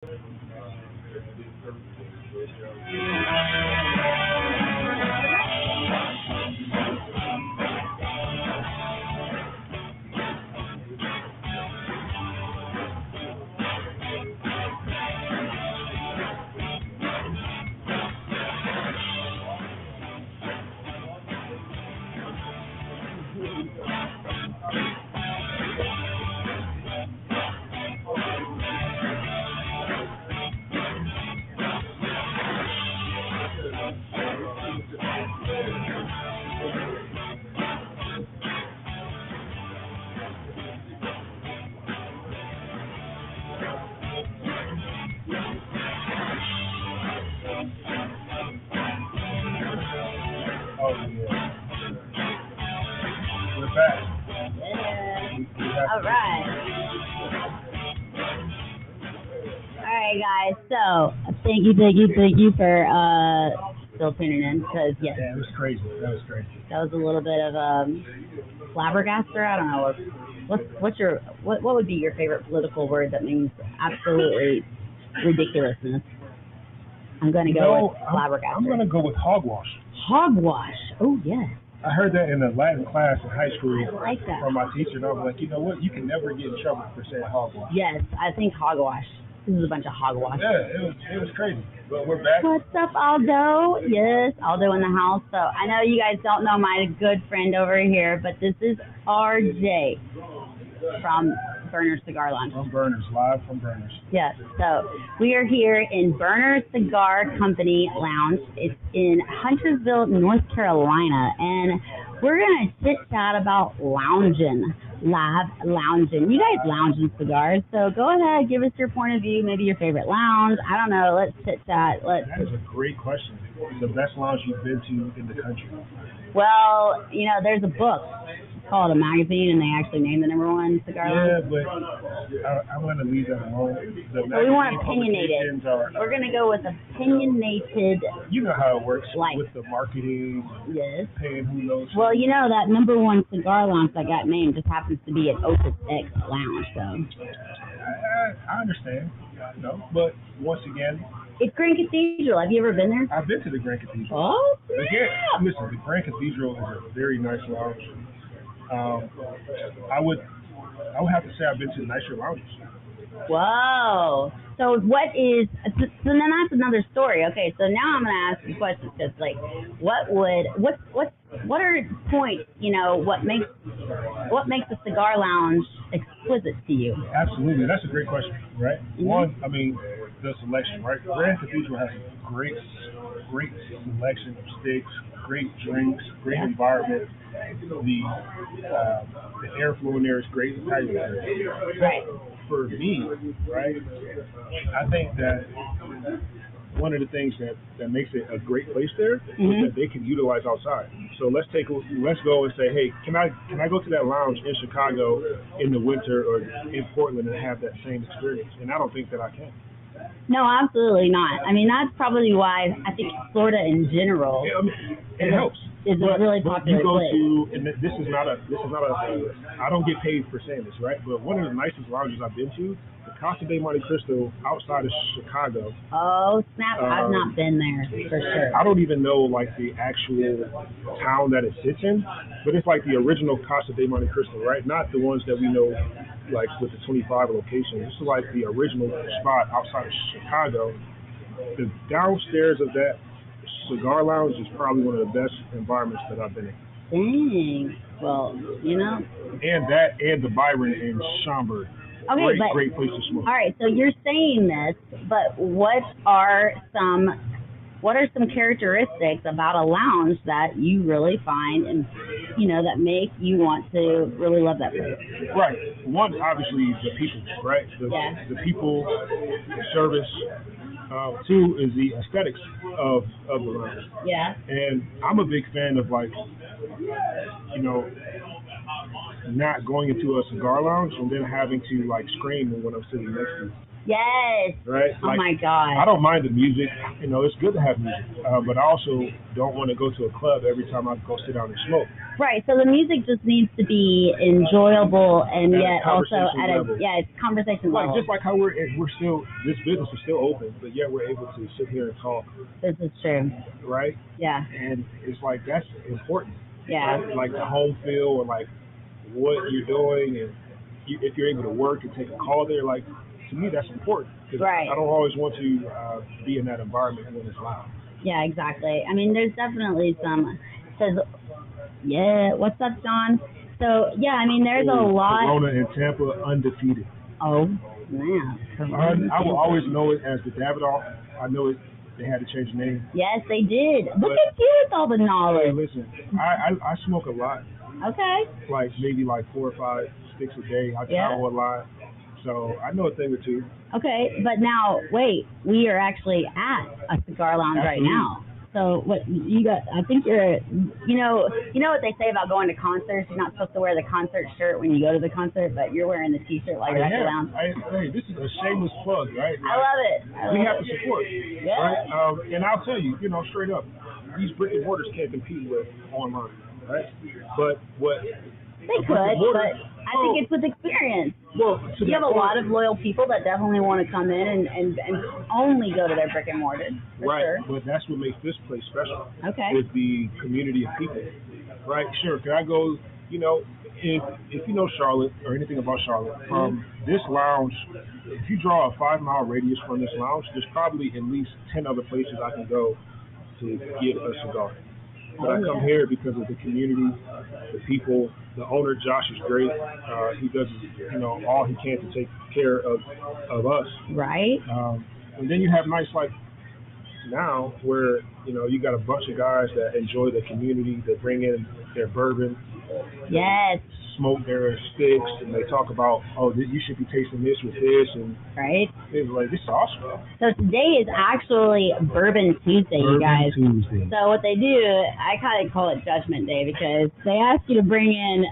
Oh yeah, we're back. Yeah. We have All right. All right, guys. So thank you for still tuning in because yes, Yeah, it was crazy. That was crazy. that was a little bit of flabbergaster. I don't know what would be your favorite political word that means absolutely ridiculousness. I'm gonna go with I'm gonna flabbergasted. go with hogwash. Hogwash. Oh yes, I heard that in a Latin class in high school I like that. from my teacher, and I was like, you know what? You can never get in trouble for saying hogwash. Yes, I think hogwash. This is a bunch of hogwash. Yeah, it was crazy. But we're back. What's up, Aldo? Yes, Aldo in the house. So I know you guys don't know my good friend over here, but this is RJ from Burner Cigar Lounge. From Burners, live from Burners. Yes, so we are here in Burner Cigar Company Lounge. It's in Huntersville, North Carolina, and we're gonna chit chat about lounging, live lounging. You guys lounge in cigars, so go ahead, give us your point of view, maybe your favorite lounge. I don't know. Let's chit chat. That is a great question. The best lounge you've been to in the country. Well, there's a book called a magazine, and they actually named the number one cigar Yeah, lounge. but I'm going to leave that alone. The But we want magazine opinionated. publications are, We're gonna go with opinionated. you know how it works Life. with the marketing, Yes. paying who knows. Well, that number one cigar lounge that got named just happens to be an Opus X lounge, so. I understand, but once again, It's Grand Cathedral. Have you ever been there? I've been to the Grand Cathedral. Oh, Again, snap! listen, the Grand Cathedral is a very nice lounge. I would have to say I've been to nicer lounges. Whoa. So what is, so then that's another story. Okay, so now I'm going to ask you questions because, what are points, what makes a cigar lounge exquisite to you? Absolutely, that's a great question, right? Mhm. One, I mean, the selection, right? Grand Cathedral has a great selection of sticks, great drinks, great Yeah. environment. The airflow in there is great. The patio is great. Right. For me, right, I think that one of the things that makes it a great place there is Mhm. that they can utilize outside. So let's go and say, hey, can I go to that lounge in Chicago in the winter or in Portland and have that same experience? And I don't think that I can. No, absolutely not. I mean, that's probably why I think Florida in general I mean, it helps. is a really But popular you go place. to, and this is not a, I don't get paid for saying this, right? But one of the nicest lounges I've been to, the Casa de Monte Cristo outside of Chicago. Oh, snap. I've not been there for sure. I don't even know like the actual town that it sits in, but it's like the original Casa de Monte Cristo, right? Not the ones that we know like with the 25 locations. This is like the original spot outside of Chicago. The downstairs of that cigar lounge is probably one of the best environments that I've been in. Dang. Well, And the Byron in Schaumburg. Okay, but Great place to smoke. all right. So you're saying this, but what are some characteristics about a lounge that you really find and that make you want to really love that place? Right. One, obviously, the people, right? Yeah. The people, the service. Two is the aesthetics of the lounge. Yeah. And I'm a big fan of not going into a cigar lounge and then having to scream when I'm sitting next to you. Yes. right? Oh Like, my I God. don't mind the music. You know, it's good to have music, but I also don't want to go to a club every time I go sit down and smoke. Right. So the music just needs to be enjoyable and At a yet also conversation at a level. yeah, it's conversation Like level. just like how we're still this business is still open, but yet we're able to sit here and talk, This is true. right? Yeah. And it's like that's important, Yeah. right? Like the home feel and like what you're doing, and if you're able to work and take a call there, like to me that's important because Right. I don't always want to be in that environment when it's loud. Yeah, exactly. I mean, there's definitely some. Says, yeah. What's up, John? So yeah, I mean, there's a Ooh, lot. Corona in Tampa undefeated. Oh man. I will always know it as the Davidoff. I know it. They had to change the name. Yes, they did. Look But at you with all the hey, knowledge. listen, I smoke a lot, Okay. like maybe like 4 or 5 sticks a day. I Yeah. travel a lot, so I know a thing or two. Okay, but now wait, we are actually at a cigar lounge right Absolutely. now. So what you got? I think you know what they say about going to concerts. You're not supposed to wear the concert shirt when you go to the concert, but you're wearing the T-shirt like you're at the lounge. Hey, this is a shameless plug, right? I love it. We have to support, Yeah. right? And I'll tell you, straight up, these brick and mortars can't compete with online, right? But what They could, but I think it's with experience. well, to You that have a lot point, of loyal people that definitely want to come in and only go to their brick and mortar. For right? sure. But that's what makes this place special. Okay. With the community of people, right? Sure, can I go? If you know Charlotte or anything about Charlotte, from this lounge, if you draw a 5 mile radius from this lounge, there's probably at least 10 other places I can go to get a cigar. But I come here because of the community, the people. The owner Josh is great. He does all he can to take care of us. Right. And then you have nights like now where you got a bunch of guys that enjoy the community. They bring in their bourbon, Yes. smoke their sticks, and they talk about, you should be tasting this with this, and Right. it's like, this is awesome. So today is actually Bourbon Tuesday, you guys. Bourbon Tuesday. So what they do, I kind of call it Judgment Day because they ask you to bring in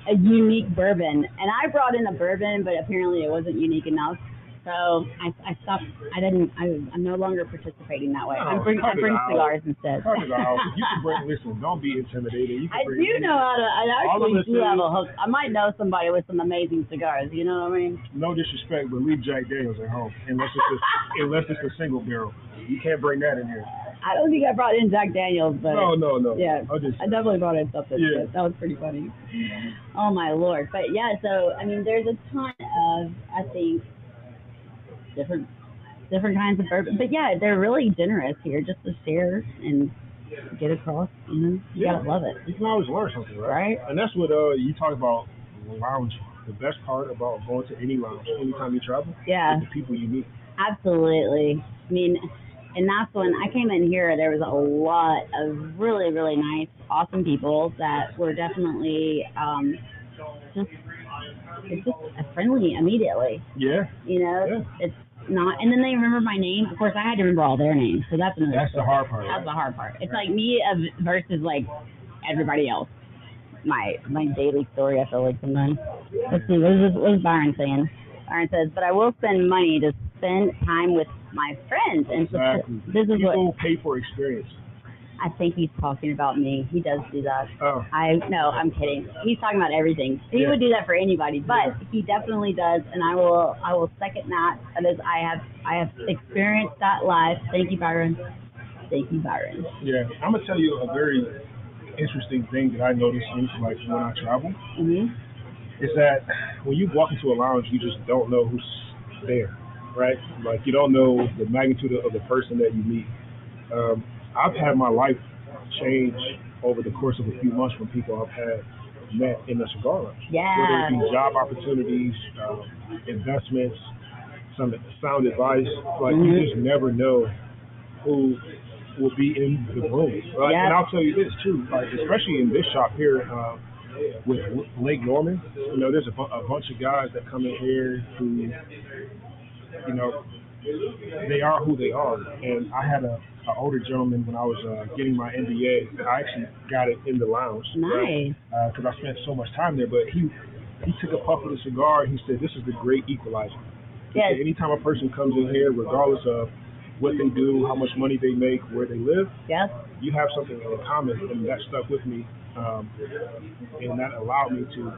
a unique bourbon, and I brought in a bourbon, but apparently it wasn't unique enough. So I stopped. I'm no longer participating that way. No, I bring cut it out. cigars instead. Cut it out. You can bring, listen, don't be intimidated. You can I bring do know how to. I All I'm actually gonna do say have is- a hook. I might know somebody with some amazing cigars. You know what I mean? No disrespect, but leave Jack Daniels at home unless it's a single barrel. You can't bring that in here. I don't think I brought in Jack Daniels, but No. yeah, I definitely brought in something. Yeah. That was pretty funny. Oh my lord! But yeah, so I mean, there's a ton of I think different kinds of bourbon, but yeah, they're really generous here just to share and get across. You gotta love it, You can always learn something, right? And that's what you talk about lounge. The best part about going to any lounge, anytime you travel, Yeah, is the people you meet. absolutely. I mean, and that's when I came in here. There was a lot of really, really nice, awesome people that were definitely just it's just friendly immediately. Yeah, Yeah. It's not, and then they remember my name. Of course, I had to remember all their names, so that's another. that's the hard part. That's the hard part. It's like me versus like everybody else. My daily story. I feel like sometimes. Let's see. What is Byron saying? Byron says, "But I will spend money to spend time with my friends." And so Exactly. this is what People pay for experience. I think he's talking about me. He does do that. Oh. I'm kidding. He's talking about everything. He Yeah. would do that for anybody, but Yeah. he definitely does, and I will second that. That is, I have experienced that live. Thank you, Byron. Thank you, Byron. Yeah, I'm gonna tell you a very interesting thing that I noticed, like when I travel, Mhm. is that when you walk into a lounge, you just don't know who's there, right? Like you don't know the magnitude of the person that you meet. I've had my life change over the course of a few months from people I've had met in the cigar lounge. Yeah. Whether it be job opportunities, investments, some sound advice. Like you just never know who will be in the room. Right? Yeah. And I'll tell you this too, like especially in this shop here with Lake Norman, there's a bunch of guys that come in here who, they are who they are. And I had an older gentleman when I was getting my MBA. I actually got it in the lounge. Nice. Because I spent so much time there. But he took a puff of the cigar and he said, "This is the great equalizer." Yes. Anytime a person comes in here, regardless of what they do, how much money they make, where they live, Yes. you have something in common, and that stuck with me. And that allowed me to,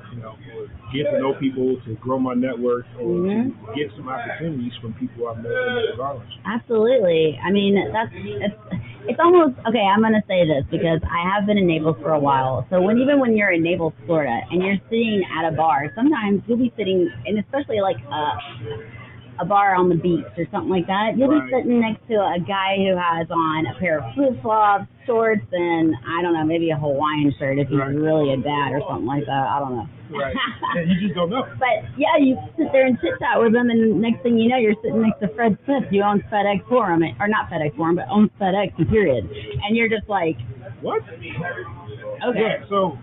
get to know people, to grow my network, and to get some opportunities from people I've met in the cigar lounge. Absolutely. I mean, it's almost okay. I'm gonna say this because I have been in Naples for a while. So even when you're in Naples, Florida, and you're sitting at a bar, sometimes you'll be sitting, and especially like a bar on the beach or something like that, you'll be sitting next to a guy who has on a pair of flip-flops, shorts, and I don't know, maybe a Hawaiian shirt if he's really a dad or something like that. I don't know. Right. Yeah, you just don't know. But yeah, you sit there and chit chat with them, and next thing you know, you're sitting next to Fred Smith, who owns FedEx Forum, or not FedEx Forum, but owns FedEx, period. And you're just like, what? Okay. Yeah, so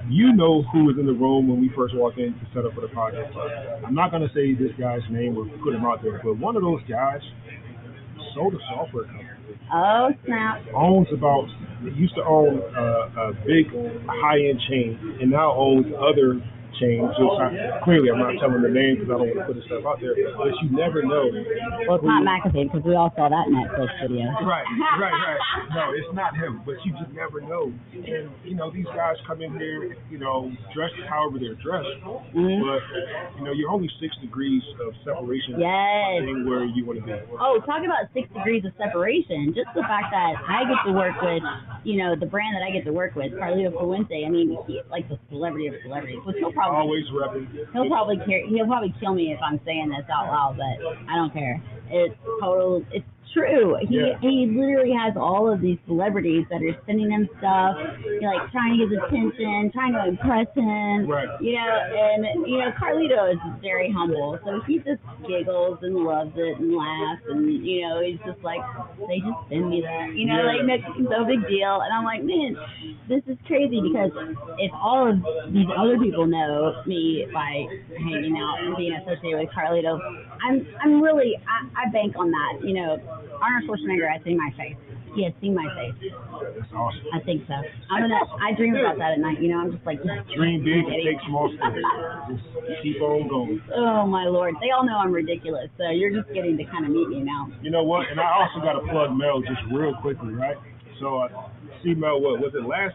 you know who was in the room when we first walked in to set up for the project. I'm not going to say this guy's name or put him out there, but one of those guys sold a software company. Oh, snap. Used to own a big high-end chain and now owns other chains. Clearly, I'm not telling the name because I don't want to put this stuff out there, but you never know. Well, it's not McAfee because we all saw that Netflix video. Right. No, it's not him, but you just never know. And, these guys come in here, dressed however they're dressed, but, you're only 6 degrees of separation from where you want to be. Oh, talk about 6 degrees of separation. Just the fact that I get to work with, the brand that I get to work with, Carlito Fuente, I mean, he's like the celebrity of celebrities, which he'll probably always repping. He'll probably kill me if I'm saying this out loud, but I don't care. It's true. He literally has all of these celebrities that are sending him stuff, trying to get his attention, trying to impress him. Right. And Carlito is very humble, so he just giggles and loves it and laughs, and he's just like, they just send me that, like making no big deal, and I'm like, man, this is crazy because if all of these other people know me by hanging out and being associated with Carlito, I'm really I bank on that, Arnold Schwarzenegger has seen my face. He has seen my face. That's awesome. I think so. I dream about that at night. I'm just like, dream big and take small steps. Just keep on going. Oh my Lord! They all know I'm ridiculous, so you're just getting to kind of meet me now. You know what? And I also got to plug Mel just real quickly, right? So I see Mel. What was it, last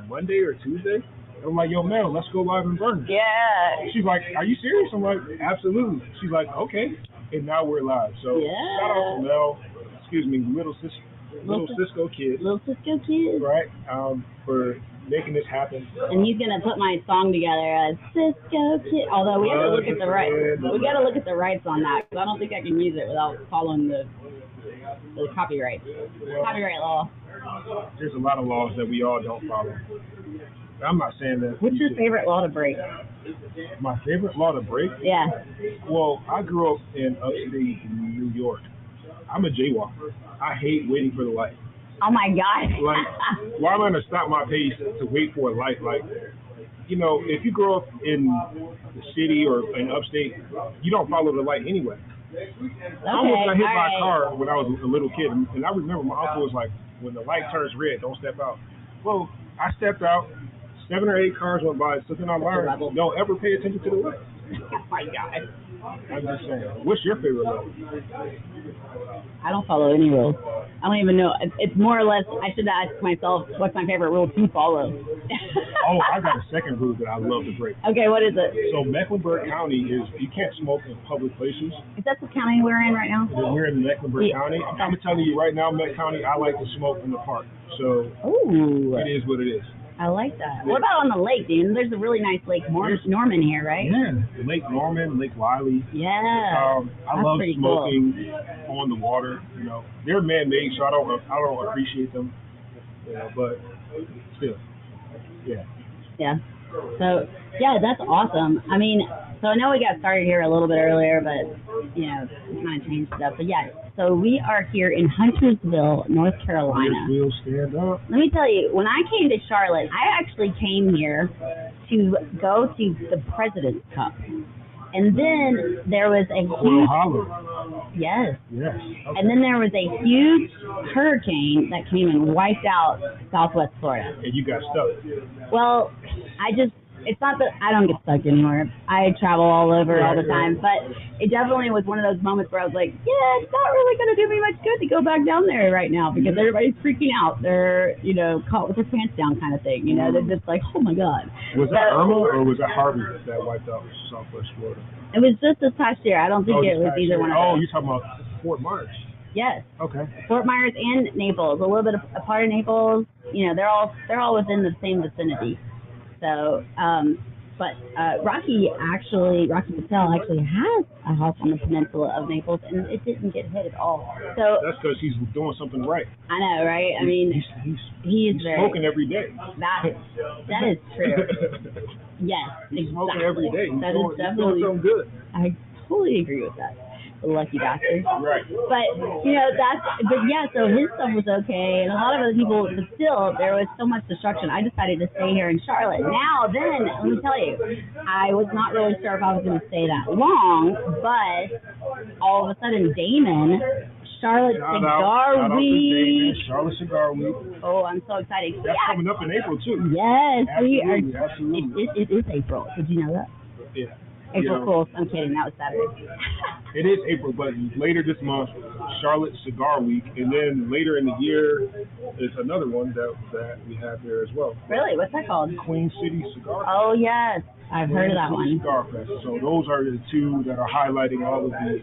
Monday or Tuesday? I'm like, yo, Mel, let's go live in Vernon. Yeah. She's like, are you serious? I'm like, absolutely. She's like, okay. And now we're live. So shout out to Mel. Excuse me, little Cisco kid. Little Cisco kid. Right. For making this happen. And he's gonna put my song together as Cisco kid. Although we have to look at the rights. We got to look at the rights on that because I don't think I can use it without following the copyright law. There's a lot of laws that we all don't follow. I'm not saying that. What's your favorite law to break? My favorite law to break? Yeah. Well, I grew up in upstate New York. I'm a jaywalker. I hate waiting for the light. Oh my God. Like, why am I going to stop my pace to wait for a light? Like, if you grow up in the city or in upstate, you don't follow the light anyway. I almost got hit by a car when I was a little kid, and I remember my uncle was like, when the light turns red, don't step out. Well, I stepped out. 7 or 8 cars went by, so then I learned, don't ever pay attention to the light. Oh my God. I'm just saying. What's your favorite law? I don't follow any rules. I don't even know. It's more or less, I should ask myself, what's my favorite rule to follow? Oh, I got a second rule that I love to break. Okay, what is it? So Mecklenburg County is, you can't smoke in public places. Is that the county we're in right now? We're in Mecklenburg County. I'm telling you right now, Meck County, I like to smoke in the park. So it is what it is. I like that. What about on the lake, dude? There's a really nice Lake Norman here, right? Yeah, Lake Norman, Lake Wiley. Yeah. I love smoking on the water. They're man-made, so I don't appreciate them. But still, yeah. Yeah. So that's awesome. I mean, so I know we got started here a little bit earlier, but we kind of changed stuff. But yeah. So we are here in Huntersville, North Carolina. We'll stand up. Let me tell you, when I came to Charlotte, I actually came here to go to the President's Cup. And then there was a huge... Yes. Okay. And then there was a huge hurricane that came and wiped out Southwest Florida. And you got stuck. Well, It's not that I don't get stuck anymore. I travel all over all the time, but it definitely was one of those moments where I was like, yeah, it's not really going to do me much good to go back down there right now because everybody's freaking out. They're, caught with their pants down kind of thing. They're just like, oh my God. Was that Irma or was that Harvey that wiped out Southwest Florida? It was just this past year. I don't think it was either one of them. Oh, you're talking about Fort Myers. Yes. Okay. Fort Myers and Naples, a little bit of a part of Naples. They're all within the same vicinity. So, but Rocky Patel actually has a house on the peninsula of Naples, and it didn't get hit at all. So that's because he's doing something right. I know, right? I mean, he's smoking every day. That is true. Yes, he's smoking every day. That is definitely doing good. I totally agree with that. Lucky bastard. Right. But so his stuff was okay, and a lot of other people, but still, there was so much destruction. I decided to stay here in Charlotte. Now, then, let me tell you, I was not really sure if I was going to stay that long, but all of a sudden, Damon, Charlotte Cigar Week. Charlotte Cigar Week. Oh, I'm so excited. That's coming up in April, too. Yes. Absolutely. It is April. Did you know that? Yeah. April Fools. I'm kidding. That was Saturday. It is April, but later this month, Charlotte Cigar Week, and then later in the year is another one that we have here as well. Really? What's that called? Queen City Cigar Fest. Oh, yes. I've heard of that one. Cigar Fest. So those are the two that are highlighting all of the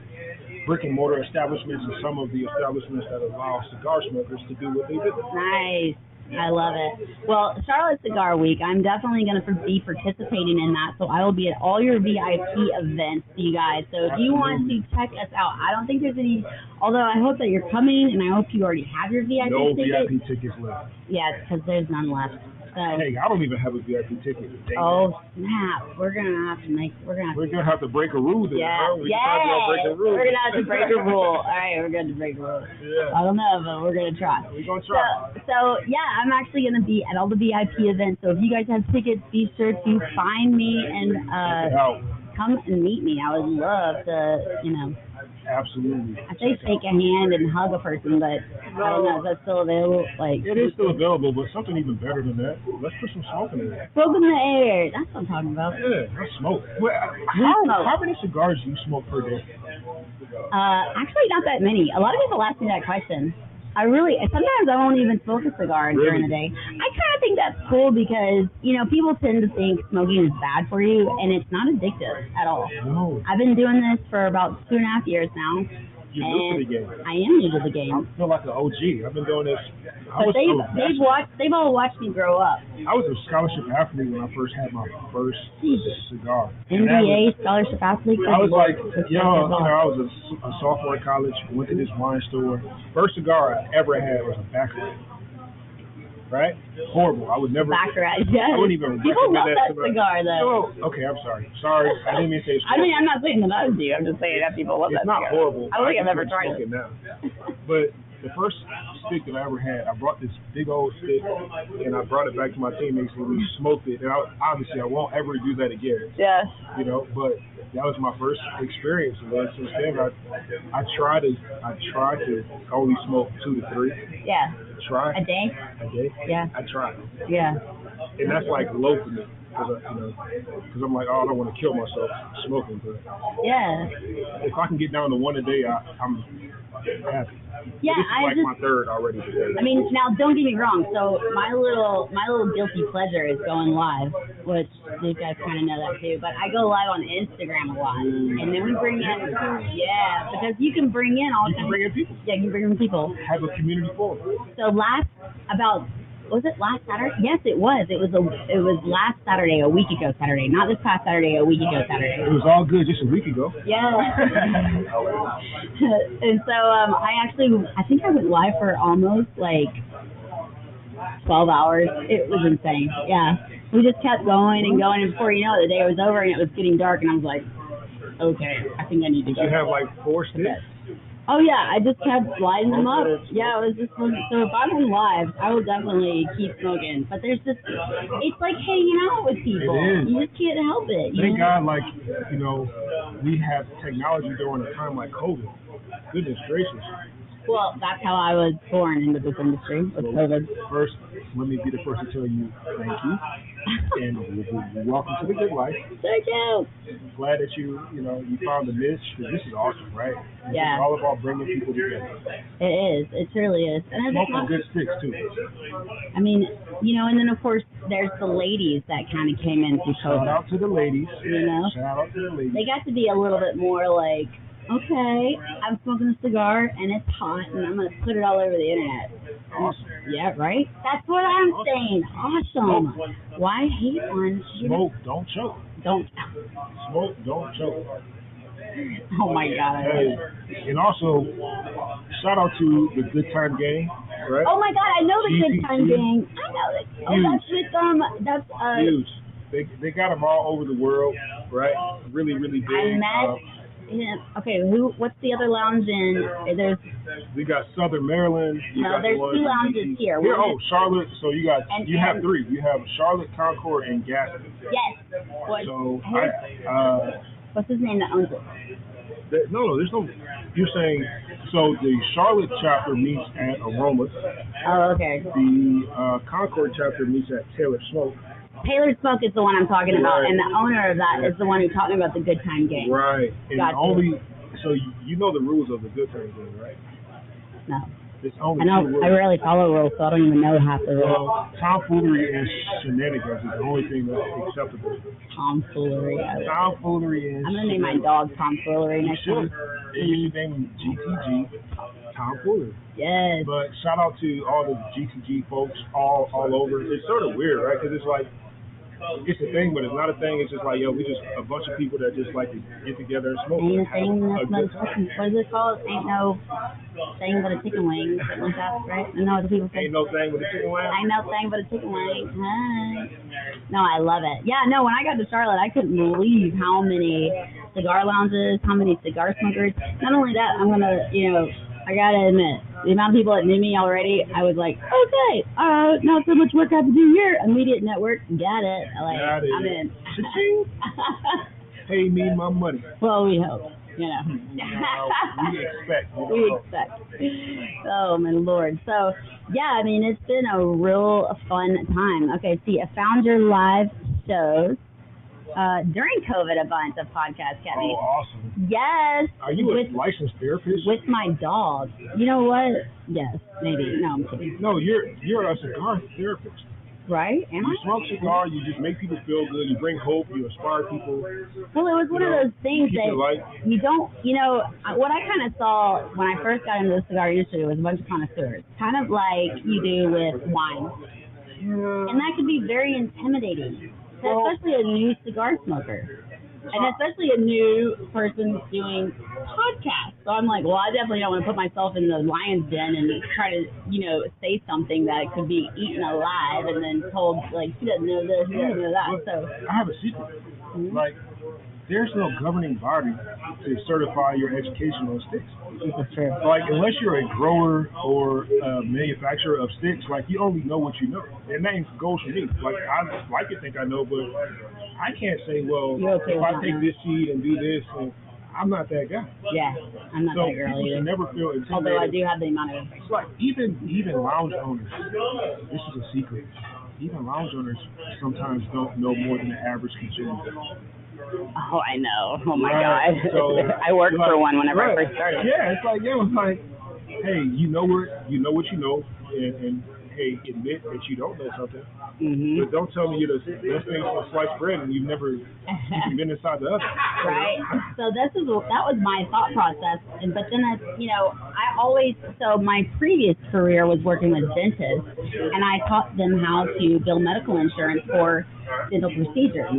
brick and mortar establishments and some of the establishments that allow cigar smokers to do what they do. Nice. I love it. Well, Charlotte Cigar Week, I'm definitely going to be participating in that, so I will be at all your VIP events, you guys. So if you want to check us out, I don't think there's any, although I hope that you're coming, and I hope you already have your VIP ticket. No VIP tickets left. Yeah, because there's none left. So, hey, I don't even have a VIP ticket. Oh, snap. We're going to have to break a rule then. Yeah. We're going to have to break a rule. All right, we're going to break a rule. Yeah. I don't know, but we're going to try. We're going to try. So, yeah, I'm actually going to be at all the VIP events. So if you guys have tickets, be sure to find me and come and meet me. I would love to, Absolutely. I say shake a hand and hug a person, but I don't know, is that still available? It is still available, but something even better than that. Let's put some smoke in there. Smoke in the air. That's what I'm talking about. Yeah, let's smoke. How many cigars do you smoke per day? Actually, not that many. A lot of people ask me that question. Sometimes I won't even smoke a cigar during the day. I kind of think that's cool because, people tend to think smoking is bad for you, and it's not addictive at all. No. I've been doing this for about 2.5 years now. You're new to the game. I am new to the game. I feel like an OG. I've been doing this. They've all watched me grow up. I was a scholarship athlete when I first had my first cigar. NBA scholarship athlete. I was like, I was a sophomore in college. Went to this wine store. First cigar I ever had was a Baccarat. Right? Horrible. I would never. Baccarat, yes. I wouldn't even People recommend love that cigar, though. Oh, okay, I'm sorry. Sorry, I didn't mean to say it's horrible. I'm not saying that I do. I'm just saying that people love that cigar. It's not horrible. I don't think I've ever tried it. Now. But the first stick that I ever had, I brought this big old stick, and I brought it back to my teammates, and we smoked it. And obviously, I won't ever do that again. Yeah. But that was my first experience, and then since then, I try to only smoke 2 to 3. Yeah. Try a day. Yeah. I try. Yeah. And that's like low for me, because I'm like, I don't want to kill myself smoking. But yeah. If I can get down to 1 a day, I'm happy. Yeah, this is my third already today. I mean, now don't get me wrong. So my little guilty pleasure is going live, which these guys kind of know that too. But I go live on Instagram a lot, and then we bring in because you can bring in all. You can bring in people. Yeah, you can bring in people. Have a community forum. So was it last Saturday? Yes, it was. It was last Saturday, a week ago Saturday. Not this past Saturday, a week ago Saturday. It was all good just a week ago. Yeah. And so I think I went live for almost like 12 hours. It was insane. Yeah. We just kept going and going, and before you know it, the day was over and it was getting dark, and I was like, okay, I think I need to go. Did you have like 4 sticks? Oh, yeah, I just kept lighting them up. Yeah, it was just so if I'm on live, I will definitely keep smoking. But it's like hanging out with people. It is. You just can't help it. Thank God, we have technology during a time like COVID. Goodness gracious. Well, that's how I was born into this industry with COVID. First, let me be the first to tell you thank you and welcome to the good life. Thank you. Glad that you found the niche. 'Cause this is awesome, right? Yeah. It's all about bringing people together. It is. It truly is. And Smoking good sticks too. I mean, and then of course there's the ladies that kind of came in through Shout COVID. out to the ladies. You know? Shout out to the ladies. They got to be a little bit more like, okay, I'm smoking a cigar and it's hot and I'm gonna put it all over the internet. Awesome. Yeah, right? That's what I'm saying. Awesome. Why hate on Smoke, don't choke. Don't. Smoke, don't choke. Oh my God. Hey, and also, shout out to the Good Time Gang, right? Oh my God, I know the Good Time GTG. Gang. I know that. Oh, that's with that's Huge. They got them all over the world, right? Really, really big. I met him. Okay, what's the other lounge in? There's. We got Southern Maryland. There's two lounges here. Charlotte. So you have and, three. You have Charlotte, Concord, and Gaston. Yes. So what's his name that owns it? There's no. You're saying so the Charlotte chapter meets at Aroma. Oh, okay. The Concord chapter meets at Taylor Smoke. Taylor Smoke is the one I'm talking about, Right. and the owner of that is the one who's talking about the Good Time Gang. Right. And Gotcha. so you know the rules of the Good Time Gang, right? No. It's only I know. two rules. I rarely follow rules, so I don't even know half the rules. Well, tomfoolery and shenanigans is the only thing that's acceptable. Tomfoolery. Tomfoolery and I'm gonna name my dog Tomfoolery You next should. time. You should name him GTG, tomfoolery. Yes. But shout out to all the GTG folks all over. It's sort of weird, right? Because it's like, it's a thing, but it's not a thing. It's just like, we just a bunch of people that just like to get together and smoke. Ain't a have thing a that's good time. what is it called? Ain't no thing but a chicken wing. Something like that, right? I know what the people say. Ain't no thing with a chicken wing. Ain't no thing but a chicken wing. Hi. No, I love it. Yeah, no, when I got to Charlotte, I couldn't believe how many cigar lounges, how many cigar smokers. Not only that, I'm gonna, I gotta admit, the amount of people that knew me already, I was like, okay, not so much work I have to do here. Immediate network, got it. Got it. I'm in. Cha-ching. Pay me my money. Well, we hope, We expect. We expect. Oh, my Lord. So, yeah, I mean, it's been a real fun time. Okay, see, I found your live shows during COVID, a bunch of podcasts, Kevin. Oh, awesome. Yes. Are you a licensed therapist? With my dog. You know what? Yes, maybe. No, I'm kidding. No, you're a cigar therapist. Right? Am You I? smoke cigar, you just make people feel good, you bring hope, you inspire people. Well, it was one of those things keep that it light. you don't, what I kind of saw when I first got into the cigar industry was a bunch of connoisseurs, kind of like you do with wine. And that could be very intimidating, especially a new cigar smoker. And especially a new person doing podcasts. So I'm like, well, I definitely don't want to put myself in the lion's den and try to, say something that could be eaten alive and then told, like, he doesn't know this, he doesn't know that. So I have a secret. Like, there's no governing body to certify your education on sticks. That's true. Like, unless you're a grower or a manufacturer of sticks, like, you only know what you know. And that goes for me. Like, I like to think I know, but I can't say, well, Okay if I take this seed and do this, and I'm not that guy. Yeah, I'm not So that girl people either. should never feel intimidated. Although I do have the amount of. It's like even lounge owners. This is a secret. Even lounge owners sometimes don't know more than the average consumer. Oh, I know. Oh my Right. God. So, I worked for one whenever right. I first started. Yeah, it's like, hey, you know what you know, and hey, admit that you don't know something. Mm-hmm. But don't tell me you're the best thing for sliced bread and you've never even been inside the oven. Right. So that was my thought process. But then my previous career was working with dentists, and I taught them how to bill medical insurance for dental procedures.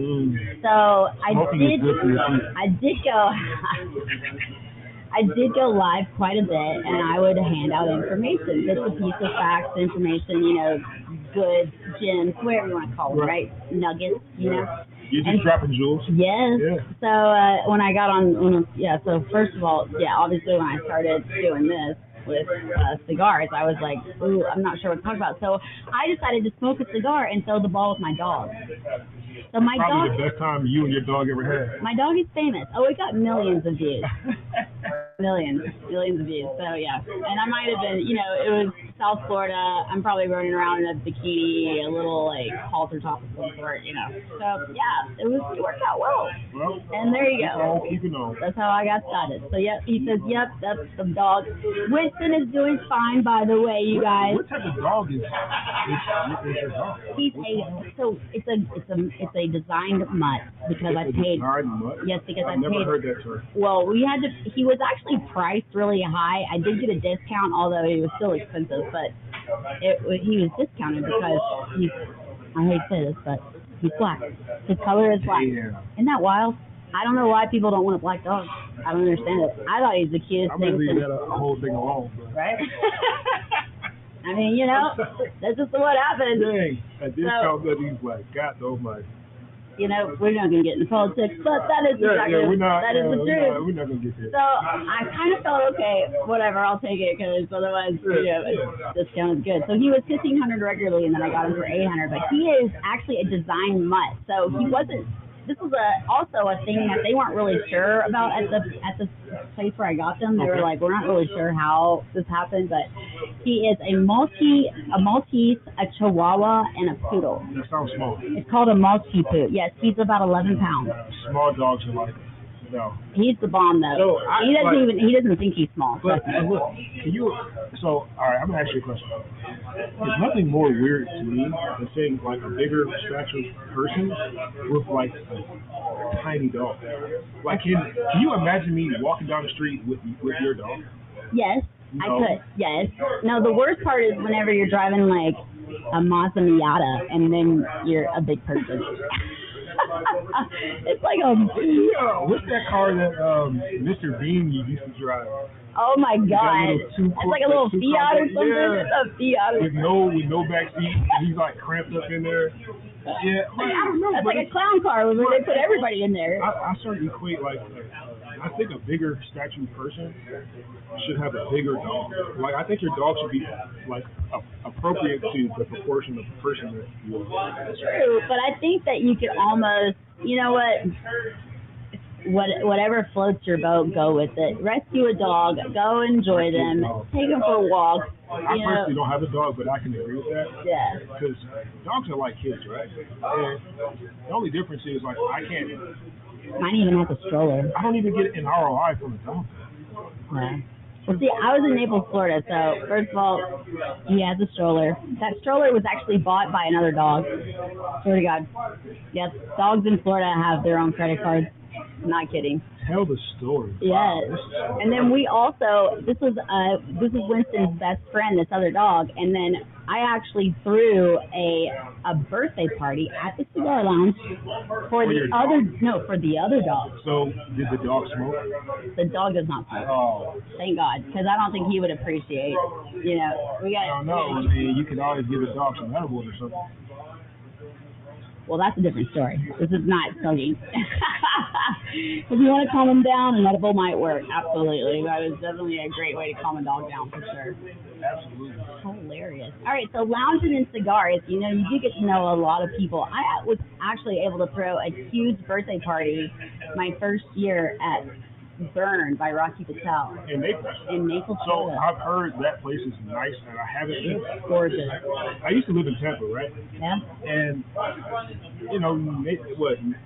So I did go live quite a bit, and I would hand out information, just a piece of facts, information, good gems, whatever you want to call them, right? Nuggets, You're just dropping jewels. Yes. Yeah. So when I got on, so first of all, obviously when I started doing this with cigars, I was like, ooh, I'm not sure what to talk about. So I decided to smoke a cigar and throw the ball with my dog. So my Probably dog, the best time you and your dog ever had. my dog is famous. Oh, it got millions of views. millions of views. So yeah, and I might have been, it was South Florida. I'm probably running around in a bikini, a little like halter top of some sort. So yeah, it worked out well. Well, and there you go. Keep it on. That's how I got started. So yep, he says, yep, that's the dog. Winston is doing fine, by the way, you guys. What type of dog is your dog? It's a designed mutt because I paid. Designed mutt? Yes, because I never paid. Heard that term. Well, he was actually priced really high. I did get a discount, although he was still expensive, but he was discounted because I hate to say this, but he's black. His color is black. Yeah. Isn't that wild? I don't know why people don't want a black dog. I don't understand it. I thought he was the cutest I'm thing. going to leave that whole thing alone. Right? I mean, that's just what happens. Dang, a discount that he's black. God almighty. We're not going to get into politics, but that is the truth. We're not going to get there. So I kind of felt, okay, whatever, I'll take it, because otherwise, discount is good. So he was $1,500 regularly, and then I got him for $800. But he is actually a design mutt, so he wasn't. This was also a thing that they weren't really sure about at the place where I got them. They were like, we're not really sure how this happened, but he is a Maltese, a Chihuahua, and a Poodle. That sounds small. It's called a Maltese Poodle. Yes, he's about 11 pounds. Small dogs are like, no. He's the bomb though. He doesn't think he's small. But look, all right, I'm gonna ask you a question. There's nothing more weird to me than seeing like a bigger statured person with like a tiny dog. Like, can you imagine me walking down the street with your dog? Yes, no. I could. Yes. No, the worst part is whenever you're driving like a Mazda Miata and then you're a big person. It's like what's that car that Mr. Bean used to drive? Oh my God! It's like a little Fiat or something. Yeah. It's a Fiat. With no back seat, he's like cramped up in there. Yeah, I don't know. That's like a clown car where they put everybody in there. I sort of equate like I think a bigger statued person should have a bigger dog. Like, I think your dog should be like appropriate to the proportion of the person that you are. True, but I think that you could almost, whatever floats your boat, go with it. Rescue a dog, go enjoy them, take them for a walk. I personally don't have a dog, but I can agree with that. Yeah. Because dogs are like kids, right? And the only difference is, like, Mine even has a stroller. I don't even get an ROI from a dog. Yeah. Well, see, I was in Naples, Florida, so first of all, he has a stroller. That stroller was actually bought by another dog. Swear to God. Yes, dogs in Florida have their own credit cards. Not kidding. Tell the story. Yes. And then we also, this was Winston's best friend, this other dog, and then I actually threw a birthday party at the Cigar Lounge for the other dog. So did the dog smoke? The dog does not smoke. Oh. Thank God, because I don't think he would appreciate. We got. I don't know. I mean, you can always give a dog some edibles or something. Well, that's a different story. This is not smoking. If you want to calm them down, an edible might work. Absolutely. That is definitely a great way to calm a dog down, for sure. Absolutely. Hilarious. All right, so lounging in cigars, you do get to know a lot of people. I was actually able to throw a huge birthday party my first year at Burn by Rocky Patel. In Naples. So Florida. I've heard that place is nice, and I haven't been. It's gorgeous. I used to live in Tampa, right? Yeah. And I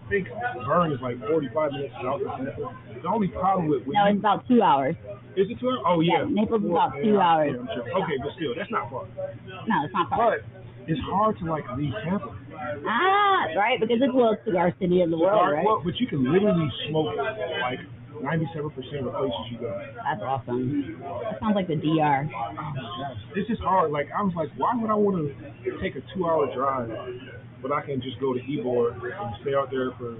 think Burn is like 45 minutes south of Tampa. The only problem with it's about 2 hours. Is it 2 hours? Oh yeah. Naples is about 2 hours. Yeah, I'm sure. Okay, but still, that's not far. No, it's not far. But it's hard to like leave Tampa. Right, because it's the world's cigar city in the world, right? Well, but you can literally smoke like 97% of the places you go. That's awesome. That sounds like the DR. Oh my gosh. It's just hard. Like, I was like, why would I want to take a 2-hour drive, but I can just go to Ybor and stay out there for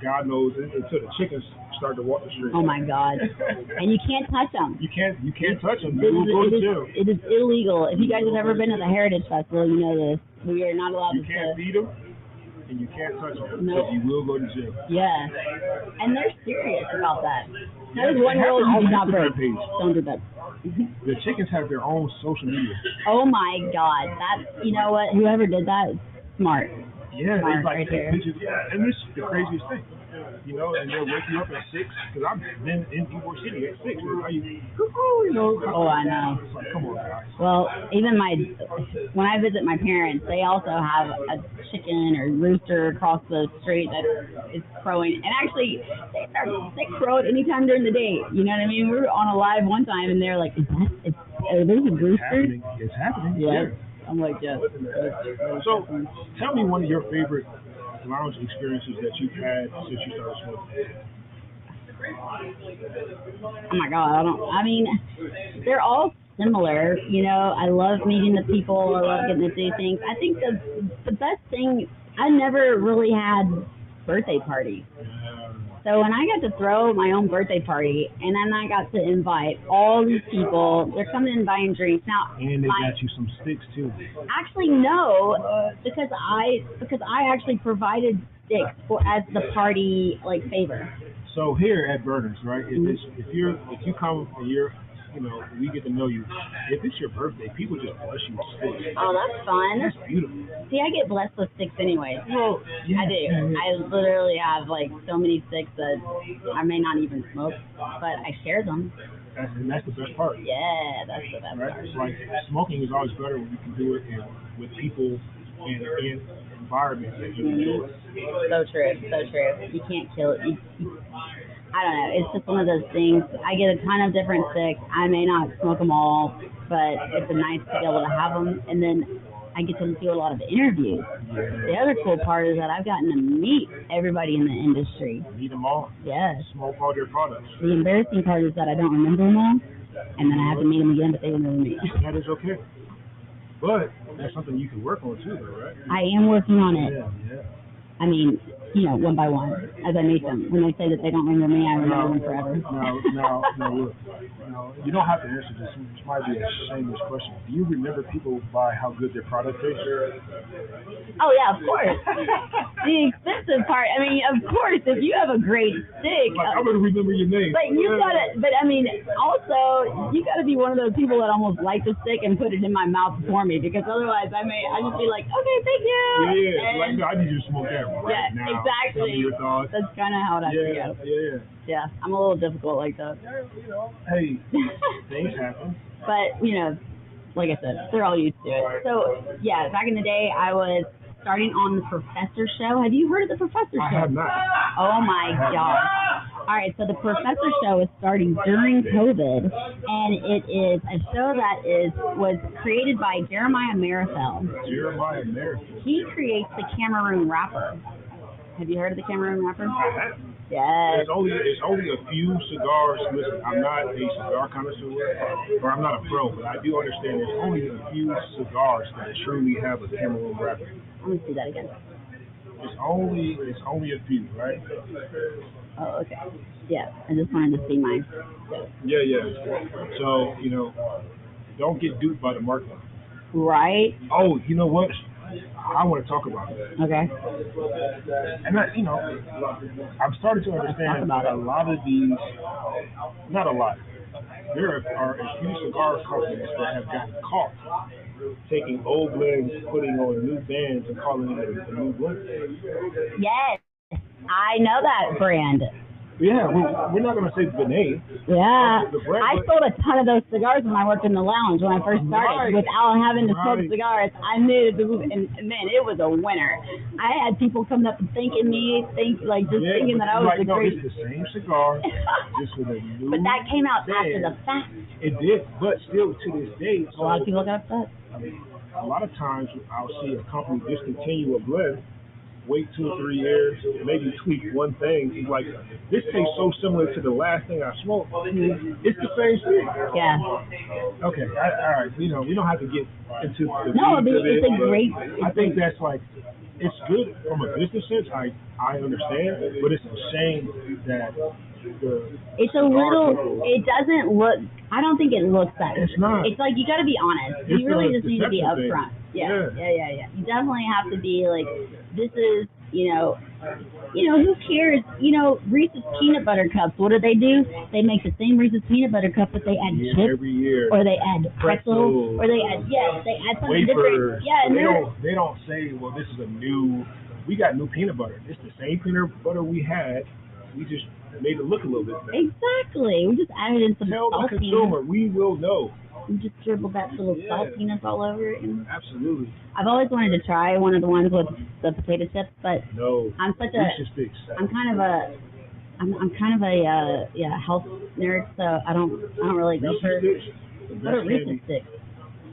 God knows until the chickens start to walk the street. Oh my God. And you can't touch them. You can't touch them. You will go to jail. It is illegal. If you guys have ever been to the Heritage Festival, you know this. We are not allowed to. You can't feed them. And you can't touch them because you will go to jail. Yeah, and they're serious about that. That is one rule you do not break. Don't do that. The chickens have their own social media. Oh my God, you know what? Whoever did that is smart. Yeah, smart it's like right there. Pictures. Yeah, and this is the craziest thing. you know, and they'll wake you up at 6, because I've been in Ybor City at 6. Are you, you know? Oh, I know. It's like, come on, guys. Well, even when I visit my parents, they also have a chicken or rooster across the street that is crowing. And actually, they crow at any time during the day. You know what I mean? We were on a live one time, and they're like, are those a rooster? It's happening. Yeah. I'm like, yeah. So, tell me one of your favorite lounge experiences that you've had since you started smoking. Oh my God, they're all similar. You know, I love meeting the people. I love getting to do things. I think the best thing, I never really had birthday parties. So when I got to throw my own birthday party, and then I got to invite all these people, they're coming in buying drinks. Now, and they got you some sticks too. Actually, no, because I actually provided sticks as the party favor. So here at Burners, right? If you come and we get to know you. If it's your birthday, people just bless you with sticks. Oh, that's fun. That's beautiful. See, I get blessed with sticks anyway. Well, yeah, I do. I literally have so many sticks that I may not even smoke, but I share them. That's the best part. Yeah, that's the best part. It's like smoking is always better when you can do it with people and in environments that you enjoy. So true. You can't kill it. I don't know. It's just one of those things. I get a ton of different sticks. I may not smoke them all, but it's nice to be able to have them. And then I get to do a lot of interviews. The other cool part is that I've gotten to meet everybody in the industry. Meet them all. Yes. Smoke all their products. The embarrassing part is that I don't remember them all, and then I have to meet them again, but they remember me. That is okay. But that's something you can work on too, though, right? I am working on it. Yeah. I mean, one by one, as I meet them. When they say that they don't remember me, I remember them forever. No, look. You don't have to answer this. This might be a shameless question. Do you remember people by how good their product tastes? Oh, yeah, of course. The expensive part, of course, if you have a great stick. I'm going to remember your name. But also, you got to be one of those people that almost light the stick and put it in my mouth for me, because otherwise I just be like, okay, thank you. Yeah, I need you to smoke that right now. Exactly. Tell me your thoughts. That's kind of how it has to go. Yeah, I'm a little difficult like that. Hey, things happen. But, like I said, they're all used to it. So, yeah, back in the day, I was starting on the Professor Show. Have you heard of the Professor Show? I have not. Oh, my God. All right, so the Professor Show is starting during COVID, and it is a show that was created by Jeremiah Marifel. Jeremiah Marifel. He creates the Cameroon wrapper. Have you heard of the Cameroon wrapper? I have. Yes. There's only a few cigars. Listen, I'm not a cigar connoisseur, or I'm not a pro, but I do understand there's only a few cigars that truly have a Cameroon wrapper. Let me see that again. It's only a few, right? Oh, okay. Yeah, I just wanted to see mine. Yeah. So, don't get duped by the market. Right. Oh, you know what? I want to talk about that. Okay. And I'm starting to understand that a lot of these, not a lot, there are a few cigar companies that have gotten caught taking old blends, putting on new bands, and calling it a new blend. Yes, I know that brand. Yeah, we're not going to say the name. Yeah, the brand, I sold a ton of those cigars when I worked in the lounge when I first started. Without having to smoke cigars, I knew and man, it was a winner. I had people coming up and thanking me, thinking that I was the great. It's the same cigar, just with a new. But that came out after the fact. It did, but still to this day, a lot of people got upset. A lot of times I'll see a company discontinue a blend, wait 2 or 3 years, maybe tweak one thing. It's like, this tastes so similar to the last thing I smoked. It's the same thing. Yeah. Okay, all right. We don't have to get into the it's a great. I think that's it's good from a business sense. I understand, but it's a shame that it doesn't look. I don't think it looks that. It's not. It's like you got to be honest. You really just need to be upfront. Yeah. You definitely have to be like, this is, who cares? Reese's peanut butter cups. What do? They make the same Reese's peanut butter cup, but they add chips every year, or they add pretzel, or they add something wafers. different. Yeah, and they don't say, well, this is a new we got new peanut butter. It's the same peanut butter we had. We just made it look a little bit better. Exactly. We just added in some Tell the saltiness. consumer, we will know. We just dribbled that little saltiness all over it. And Absolutely. I've always wanted to try one of the ones with the potato chips, but No. I'm such Reese's Sticks. I'm kind of a health nerd, so I don't really go for. Reese's Sticks. The What are best Reese's candy. Sticks?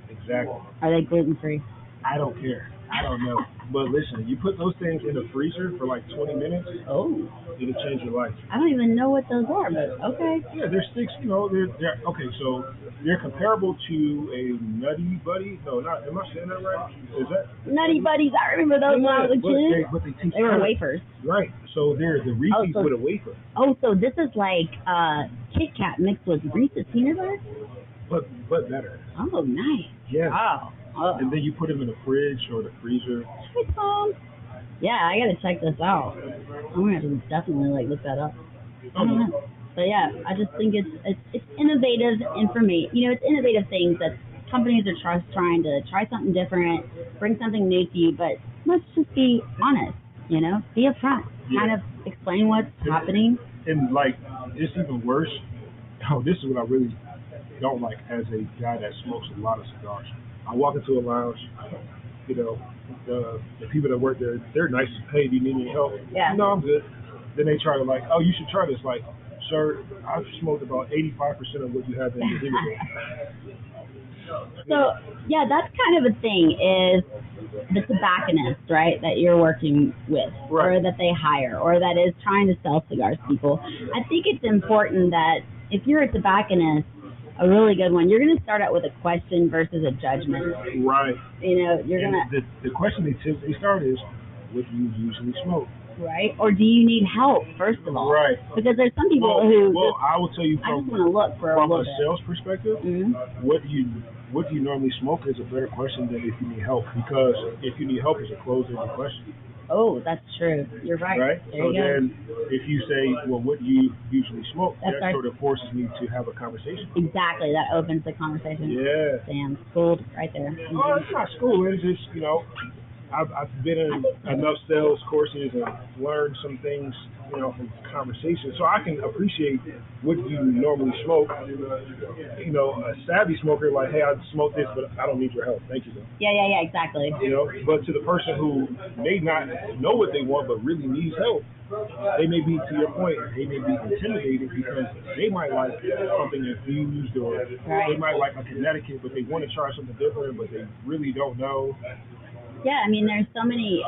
Exactly. Are they gluten free? I don't care. I don't know. But listen, you put those things in the freezer for like 20 minutes, Oh, it'll change your life. I don't even know what those are, but okay. Yeah, they're sticks, they're okay, so they're comparable to a Nutty Buddy. No, not, am I saying that right? Is that? Nutty Buddies, I remember those when I was a kid. But they taste They were kinda- wafers. Right. So they're the Reese's so- with a wafer. Oh, so this is like Kit Kat mixed with Reese's peanut butter? But better. Oh, nice. Yeah. Wow. Oh. And then you put them in the fridge or the freezer. Hey, Tom. Yeah, I gotta check this out. I'm gonna have to definitely look that up. I don't know, but yeah, I just think it's innovative information. It's innovative things that companies are trying to try something different, bring something new to you. But let's just be honest. Be upfront. Yeah. Kind of explain what's happening. And it's even worse. Oh, this is what I really don't like as a guy that smokes a lot of cigars. I walk into a lounge, the people that work there, they're nice as hey, do you need any help? Yeah. No, I'm good. Then they try to oh, you should try this. Like, sir, I've smoked about 85% of what you have in your humidor. So yeah, that's kind of a thing is the tobacconist, right, that you're working with, Right. or that they hire, or that is trying to sell cigars to people. I think it's important that if you're a tobacconist, a really good one, you're going to start out with a question versus a judgment. Right. You're And going to, the question they typically start is, what do you usually smoke? right? Or do you need help, first of all? Right. Because there's some people Well, who I will tell you I from just want to look for a a little bit. sales perspective, what do you normally smoke is a better question than if you need help, because if you need help, it's a closed-ended question. Oh, that's true. You're right. Right? There So you go. then if you say, well, what do you usually smoke, That's that right. sort of forces me to have a conversation. Exactly. That opens the conversation. Yeah. Damn, schooled right there. Oh, it's not school. It's just, I've been in enough sales courses and learned some things, from conversation. So I can appreciate what you normally smoke. A savvy smoker, like, hey, I smoke this, but I don't need your help. Thank you, though. Yeah, exactly. But to the person who may not know what they want but really needs help, they may be, to your point, they may be intimidated because they might like something infused, or they might like a Connecticut, but they want to try something different, but they really don't know. Yeah, I mean, there's definitely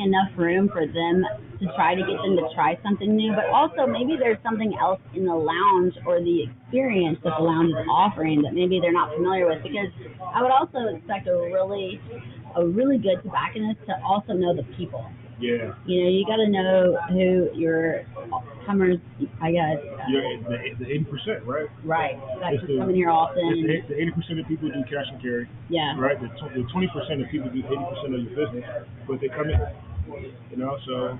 enough room for them to try to get them to try something new, but also maybe there's something else in the lounge or the experience that the lounge is offering that maybe they're not familiar with, because I would also expect a really good tobacconist to also know the people. Yeah. You got to know who your comers, I guess. The 80%, right? Right. That It's just come in here often. The 80% of people do cash and carry. Yeah. Right? The 20% of people do 80% of your business, but they come in. So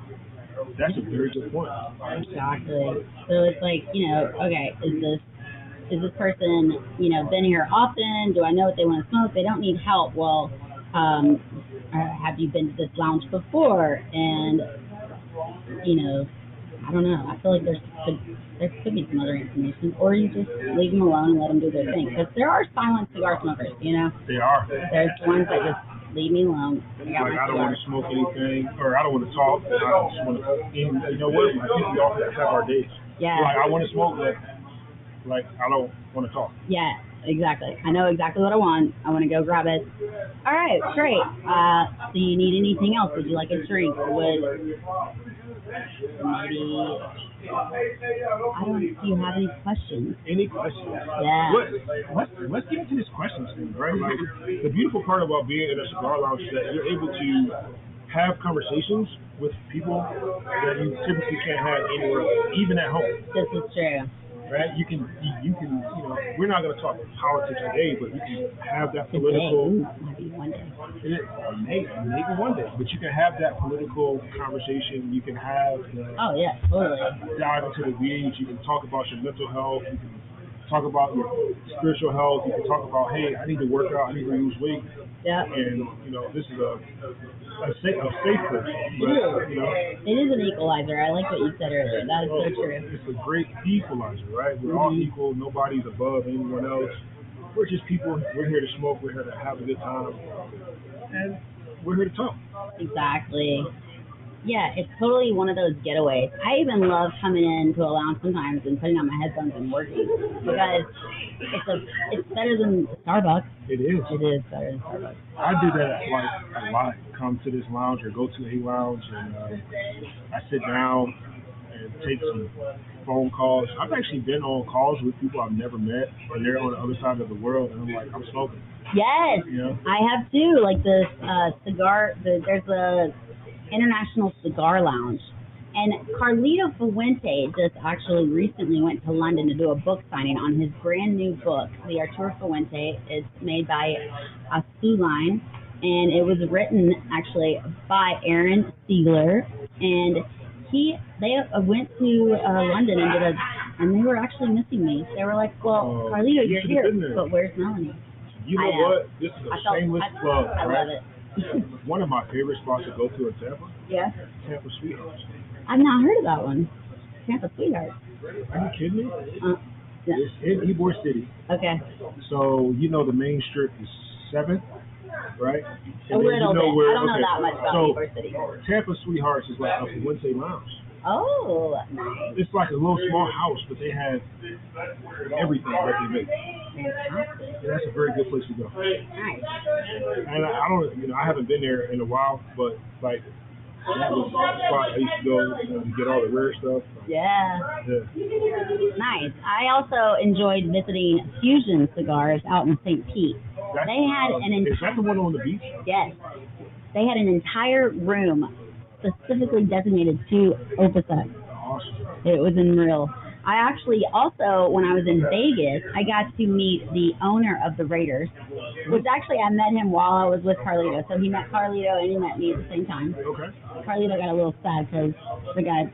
that's a very good point. Exactly. So it's like, okay, is this person, been here often? Do I know what they want to smoke? They don't need help. Well, have you been to this lounge before? And, I don't know. I feel like there could be some other information. Or you just leave them alone and let them do their thing. Because there are silent cigar smokers, They are. There's ones that just leave me alone. I don't want to smoke anything, or I don't want to talk. I just want to, you know what? I think we all have our days. Yeah. I want to smoke, but I don't want to talk. Yeah, exactly. I know exactly what I want. I want to go grab it. All right, great. Do you need anything else? Would you like a drink? Do you have any questions? Any questions? Yeah. Let's get into this questions thing, right? The beautiful part about being in a cigar lounge is that you're able to have conversations with people that you typically can't have anywhere else, even at home. This is true. Right? You can, we're not going to talk politics today, but you can have that political. Maybe one day. Maybe one day, but you can have that political conversation. You can have. Oh yeah, totally. Dive into the weeds. You can talk about your mental health. You can talk about your spiritual health. You can talk about, hey, I need to work out, I need to lose weight, Yeah. and this is a safe place. It is. You know, It is an equalizer. I like what you said earlier. That is so true. it's a great equalizer, right? We're all equal. Nobody's above anyone else. We're just people. We're here to smoke. We're here to have a good time, and we're here to talk. Exactly. Yeah, it's totally one of those getaways. I even love coming into a lounge sometimes and putting on my headphones and working because it's better than Starbucks. It is. It is better than Starbucks. I do that like a lot. Come to this lounge or go to a lounge and I sit down and take some phone calls. I've actually been on calls with people I've never met and they're on the other side of the world and I'm like, I'm smoking. Yes, You know? I have too. Like the cigar, there's a International Cigar Lounge. And Carlito Fuente just actually recently went to London to do a book signing on his brand new book, The Arturo Fuente. It's made by Azuline, and it was written actually by Aaron Siegler. And they went to London and they were actually missing me. They were like, well, Carlito, you're here, but where's Melanie? You know what? This is a shameless plug, I right? love it. One of my favorite spots to go to in Tampa, Yeah. Tampa Sweethearts. I've not heard of that one. Tampa Sweetheart. Are you kidding me? Yeah. It's in Ybor City. Okay. So, the main strip is 7th, right? A little bit. I don't know that much about Ybor City. Tampa Sweethearts is like a Wednesday lounge. Oh, nice. It's like a little small house, but they have everything that they make. Fantastic. And that's a very good place to go. Nice. And I don't, I haven't been there in a while, but like that was the spot I used to go to get all the rare stuff. Yeah. Yeah. Nice. I also enjoyed visiting Fusion Cigars out in St. Pete. They had Is that the one on the beach? Yes. They had an entire room specifically designated to Opus X. Awesome. It was unreal. I actually also, when I was in Vegas, I got to meet the owner of the Raiders, which actually I met him while I was with Carlito. So he met Carlito and he met me at the same time. Okay. Carlito got a little sad because the guy,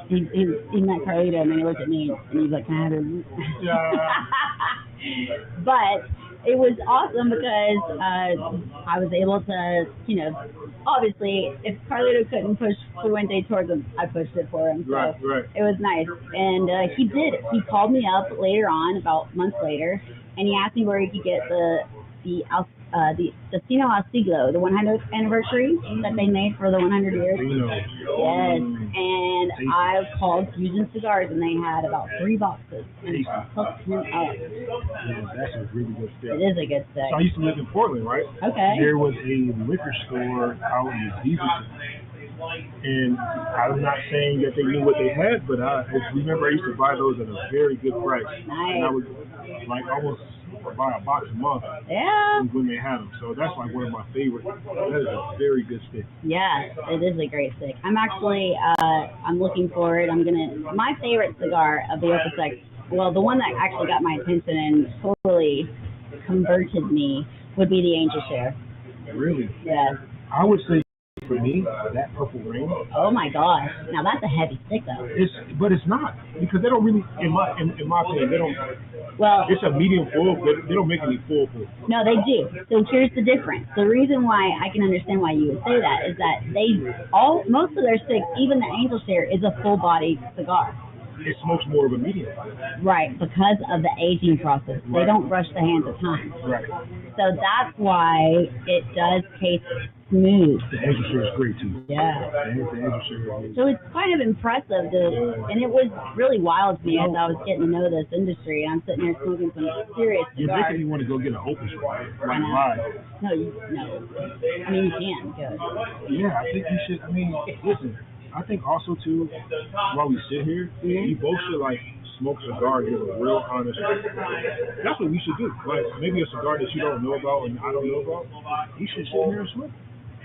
he met Carlito and then he looked at me and he's like, can I have him? Yeah. But it was awesome because I was able to, obviously, if Carlito couldn't push Fuente towards him, I pushed it for him. So Right. it was nice. And he did. He called me up later on, about months later, and he asked me where he could get the Destino al Siglo, the 100th anniversary that they made for the 100 years. Yes. And I called Fusion Cigars, and they had about 3 boxes. And I hooked him up. Yeah, that's a really good stick. It is a good stick. So I used to live in Portland, right? Okay. There was a liquor store out in Beaverton. And I'm not saying that they knew what they had, but I remember I used to buy those at a very good price. Nice. And I would like almost buy a box a month Yeah. when they had them. So that's like one of my favorites. That is a very good stick. Yeah, it is a great stick. I'm actually, I'm looking forward. My favorite cigar of the Opus X, well, the one that actually got my attention and totally converted me would be the Angel Share. Really? Yeah. I would say for me, that Purple Rain. Oh my gosh. Now that's a heavy stick though. But it's not, because they don't really, in my opinion, they don't. Well, It's a medium full, but they don't make any full. no, they do. So here's the difference. The reason why I can understand why you would say that is that most of their sticks, even the Angel Share, is a full body cigar. It smokes more of a medium. Right, because of the aging process. They don't brush the hands of time. Right. So that's why it does taste smooth. The Angel Share is great too. Yeah. The Angel Share is. So it's kind of impressive and it was really wild to me as I was getting to know this industry. I'm sitting here smoking some serious You're cigars. making me want to go get an Opus right I know. live. No. I mean, you can. Good. Yeah, I think you should. I mean, listen. I think also too, while we sit here, we both should like smoke a cigar and give a real honest. That's what we should do. Like maybe a cigar that you don't know about and I don't know about. You should sit here and smoke.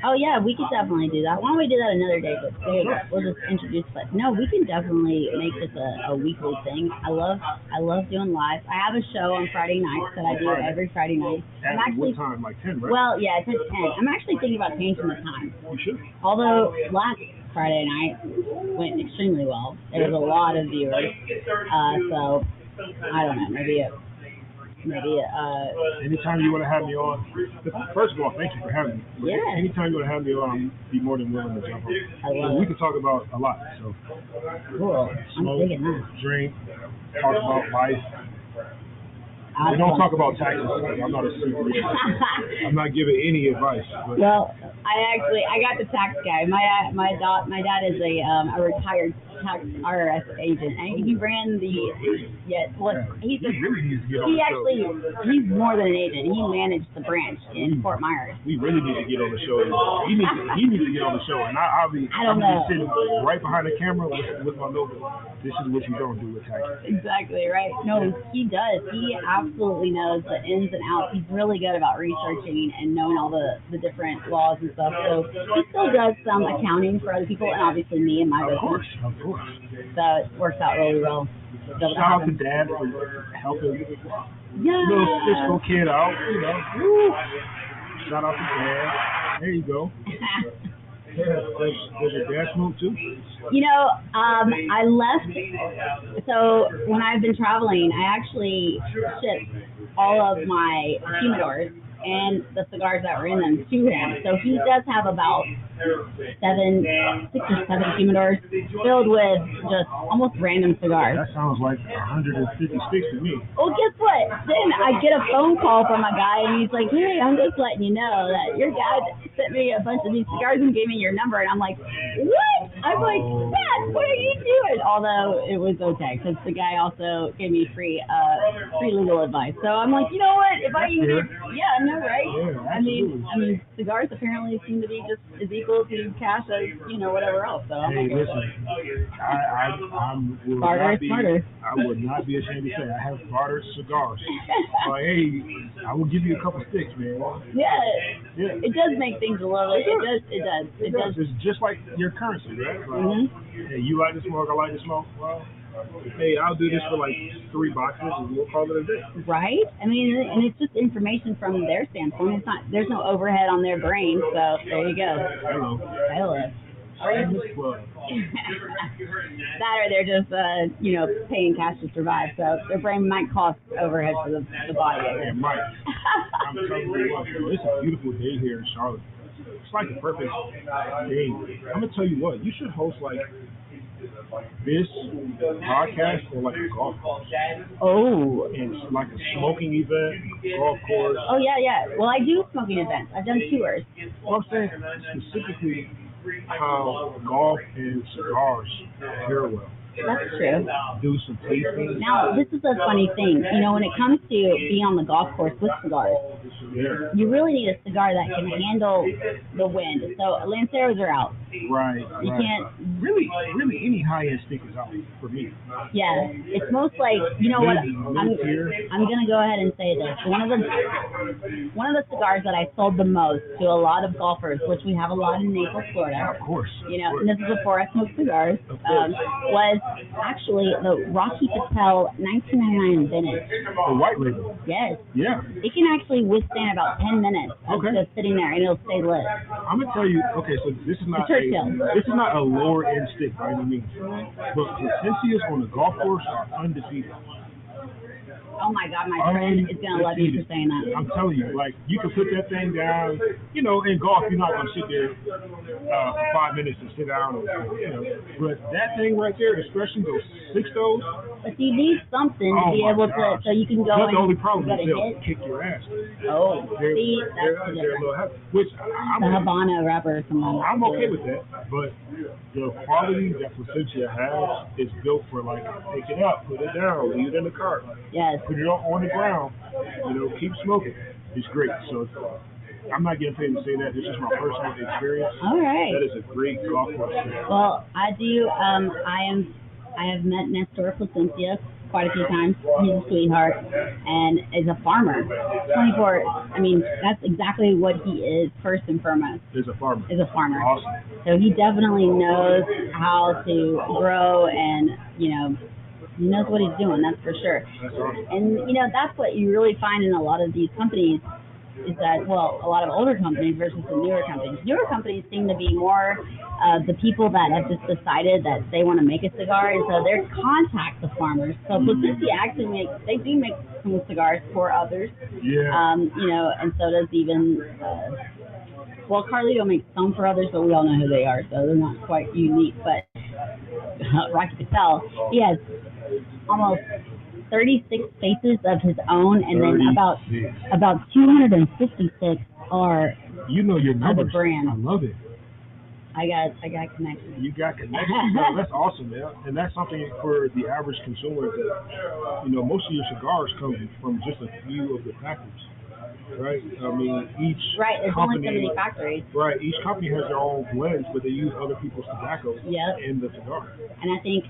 Oh yeah, we could definitely do that. Why don't we do that another day? But we'll just introduce it. No, we can definitely make this a weekly thing. I love doing live. I have a show on Friday nights that I do every Friday night. At what time? Like 10, right? Well, yeah, it's at 10. I'm actually thinking about changing the time. You should. Although last Friday night went extremely well. There was a lot of viewers. So I don't know, maybe Anytime you want to have me on, first of all, thank you for having me. But yeah. anytime you want to have me on, I'll be more than willing to jump on. I love We it. can talk about a lot. So, Cool. I'm smoke, digging that. drink, talk about life. We don't talk about taxes. I'm not a super. I'm not giving any advice. But Well, I got the tax guy. My dad is a retired tax IRS agent, and he ran the he really needs to get on he the actually show. he's more than an agent. He managed the branch in Fort Myers. We really need to get on the show. He needs to get on the show, and I'll be sitting right behind the camera with my notebook. This is what you don't do with taxes. Exactly right. No, he does. He absolutely knows the ins and outs. He's really good about researching and knowing all the different laws and stuff. So he still does some accounting for other people, and obviously me and my business. Of course. So it works out really well. Shout out to Dad for helping Yeah. little fiscal kid out. Woo. Shout out to Dad. There you go. Does your dad smoke too? I left. So when I've been traveling, I actually shipped all of my humidors and the cigars that were in them to him. So he does have about 6 or 7 humidors filled with just almost random cigars. That sounds like 156 to me. Well, guess what? Then I get a phone call from a guy, and he's like, "Hey, I'm just letting you know that your dad sent me a bunch of these cigars and gave me your number." And I'm like, "What?" I'm like, "Dad, what are you doing?" Although it was okay, because the guy also gave me free legal advice. So I'm like, you know what? If I can get, yeah, I know, right? Yeah, I mean, cigars apparently seem to be just as equal to cash as whatever else. So I'm Hey, like, listen, I would not be ashamed to say I have bartered cigars. Like, hey, I will give you a couple sticks, man. Yeah, it does make things a little. It does. It's just like your currency, right? Like, Mm-hmm. Hey, you like to smoke, I like to smoke. Well, hey, I'll do this for like 3 boxes, and we'll call it a day. Right? I mean, and it's just information from their standpoint. It's not. There's no overhead on their brain. So there you go. Hello. That or they're just paying cash to survive. So their brain might cost overhead for the body. It might. I'm telling you what, it's a beautiful day here in Charlotte. It's like the perfect day. I'm gonna tell you what, you should host like this podcast or like a golf course. Oh. And like a smoking event, golf course. Oh yeah. Well, I do smoking events. I've done tours. Well, I'm saying specifically how golf and cigars pair well. That's true. Do some tasting. Now, this is a funny thing. When it comes to being on the golf course with cigars, you really need a cigar that can handle the wind. So Lanceros are out. Right. You can't really any high-end stick is out for me. Yeah, it's most like what I'm gonna go ahead and say this. One of the cigars that I sold the most to a lot of golfers, which we have a lot in Naples, Florida. Of course. And this is before I smoked cigars. Was actually the Rocky Patel 1999 vintage. The white label. Yes. Yeah. It can actually withstand about 10 minutes of just sitting there, and it'll stay lit. I'm gonna tell you. Okay, so this is not a lower end stick by any means, but Placencias on the golf course are undefeated. Oh my God, my friend is gonna love you for saying that. I'm telling you, like you can put that thing down. In golf, you're not gonna sit there for 5 minutes and sit down. But that thing right there, especially those 6-toes. But you need something to be able to, so you can go. But the only problem is hit. they'll kick your ass. Oh, they're a little heavy. Which the Habana rubber or something. I'm okay with that, but the quality that Placencia has is built for like pick it up, put it down, leave it in the cart. Yes. Put it on the ground, keep smoking. It's great. So I'm not getting paid to say that. This is my personal experience. All right. That is a great golf course. Well, I do. I have met Nestor Placencia quite a few times. He's a sweetheart and is a farmer. 24. I mean, that's exactly what he is first and foremost. Is a farmer. Awesome. So he definitely knows how to grow and he knows what he's doing, that's for sure. That's awesome. And, that's what you really find in a lot of these companies is that, a lot of older companies versus the newer companies. Newer companies seem to be more the people that have just decided that they want to make a cigar, and so they contact the farmers. So Placencia actually they do make some cigars for others. Yeah. And so does even. Well, Carlito makes some for others, but we all know who they are, so they're not quite unique. But Rocky Patel, he has almost 36 faces of his own, and then about 256 are your numbers. other brands. I love it. I got connections. You got connections. No, that's awesome, man. And that's something for the average consumer that most of your cigars come from just a few of the factories. Right. I mean, each there's company, only so many factories. Right. Each company has their own blends, but they use other people's tobacco in the cigar. And I think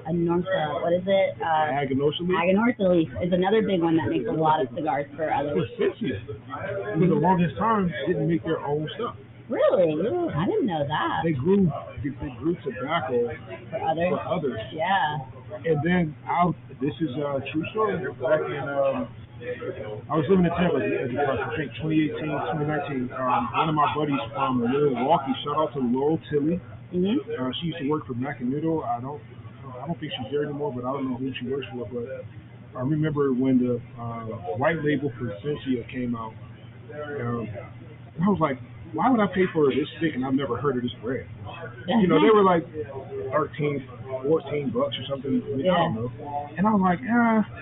what is it? Aganorsa leaf is another big one that makes a lot of cigars for others. Placencia, for the longest time, didn't make their own stuff. Really? Yeah. I didn't know that. They grew tobacco for others. Yeah. And then this is a true story. Back in I was living in Tampa I think 2018, 2019. One of my buddies from Milwaukee, shout out to Laurel Tilley. Mm-hmm. She used to work for Mac and Noodle. I don't think she's there anymore, but I don't know who she works for. But I remember when the white label for Placencia came out, and I was like, why would I pay for this stick and I've never heard of this brand? They were like 13, 14 bucks or something. I don't know. And I was like,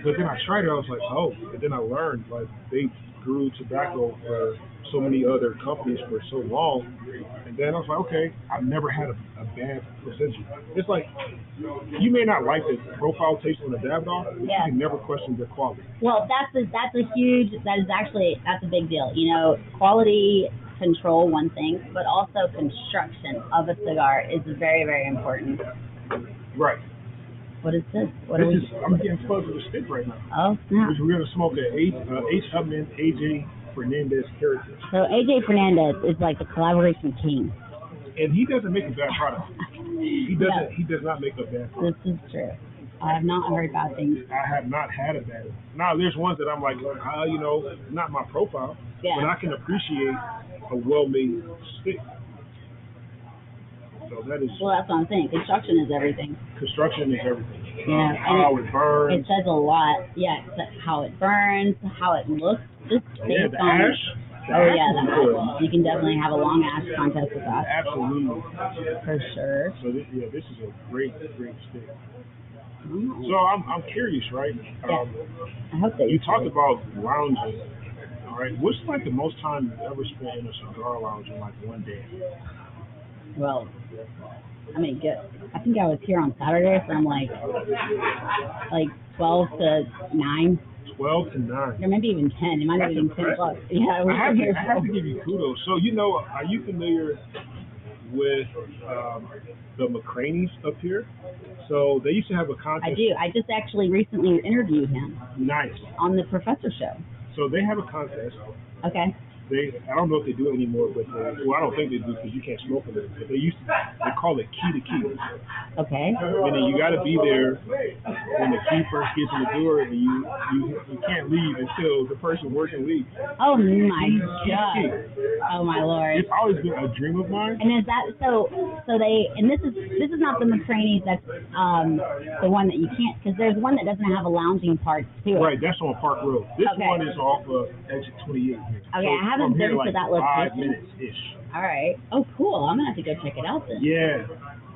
but then I tried it. I was like, oh. And then I learned like they grew tobacco for so many other companies for so long. And then I was like, okay, I've never had a bad Placencia. It's like you may not like the profile taste on the Davidoff, but you can never question their quality. Well, that's a big deal. Quality control one thing, but also construction of a cigar is very, very important. Right. What is this? I'm getting fuzz with a stick right now. Oh, snap. We're going to smoke an H. Hubman AJ Fernandez character. So AJ Fernandez is like the collaboration king. And he doesn't make a bad product. He does not make a bad product. This is true. I have not heard bad things. I have not had a bad one. Now, there's ones that I'm like, not my profile, but I can appreciate a well-made stick. So that is. Well, that's what I'm saying. Construction is everything. Construction is everything. How it burns. It says a lot. Yeah, how it burns, how it looks. Just based on ash. You can definitely have a long ash contest with that. Absolutely. For sure. So this is a great stick. So I'm curious, right? I hope that you talked about lounging. All right, what's like the most time you've ever spent in a cigar lounge in like one day? Well, I think I was here on Saturday from like 12 to 9. 12 to 9. Or maybe even 10. It might have been 10 bucks. Yeah, I have to give you kudos. So, are you familiar with the McCraneys up here? So they used to have a contest. I do. I just actually recently interviewed him. Nice. On the Professor Show. So they have a contest. Okay. I don't know if they do it anymore, but I don't think they do because you can't smoke in it. But they call it key to key. Okay. Meaning you got to be there when the key first gets in the door, and you can't leave until the person working leaves. Oh my God! Oh my Lord! It's always been a dream of mine. And is that so? So this is not the McCraneys. That's the one that you can't, because there's one that doesn't have a lounging part to it. Right. That's on Park Road. This one is off of exit 28. Okay, I haven't been to that location. 5 minutes ish. All right. Oh, cool. I'm gonna have to go check it out then. Yeah.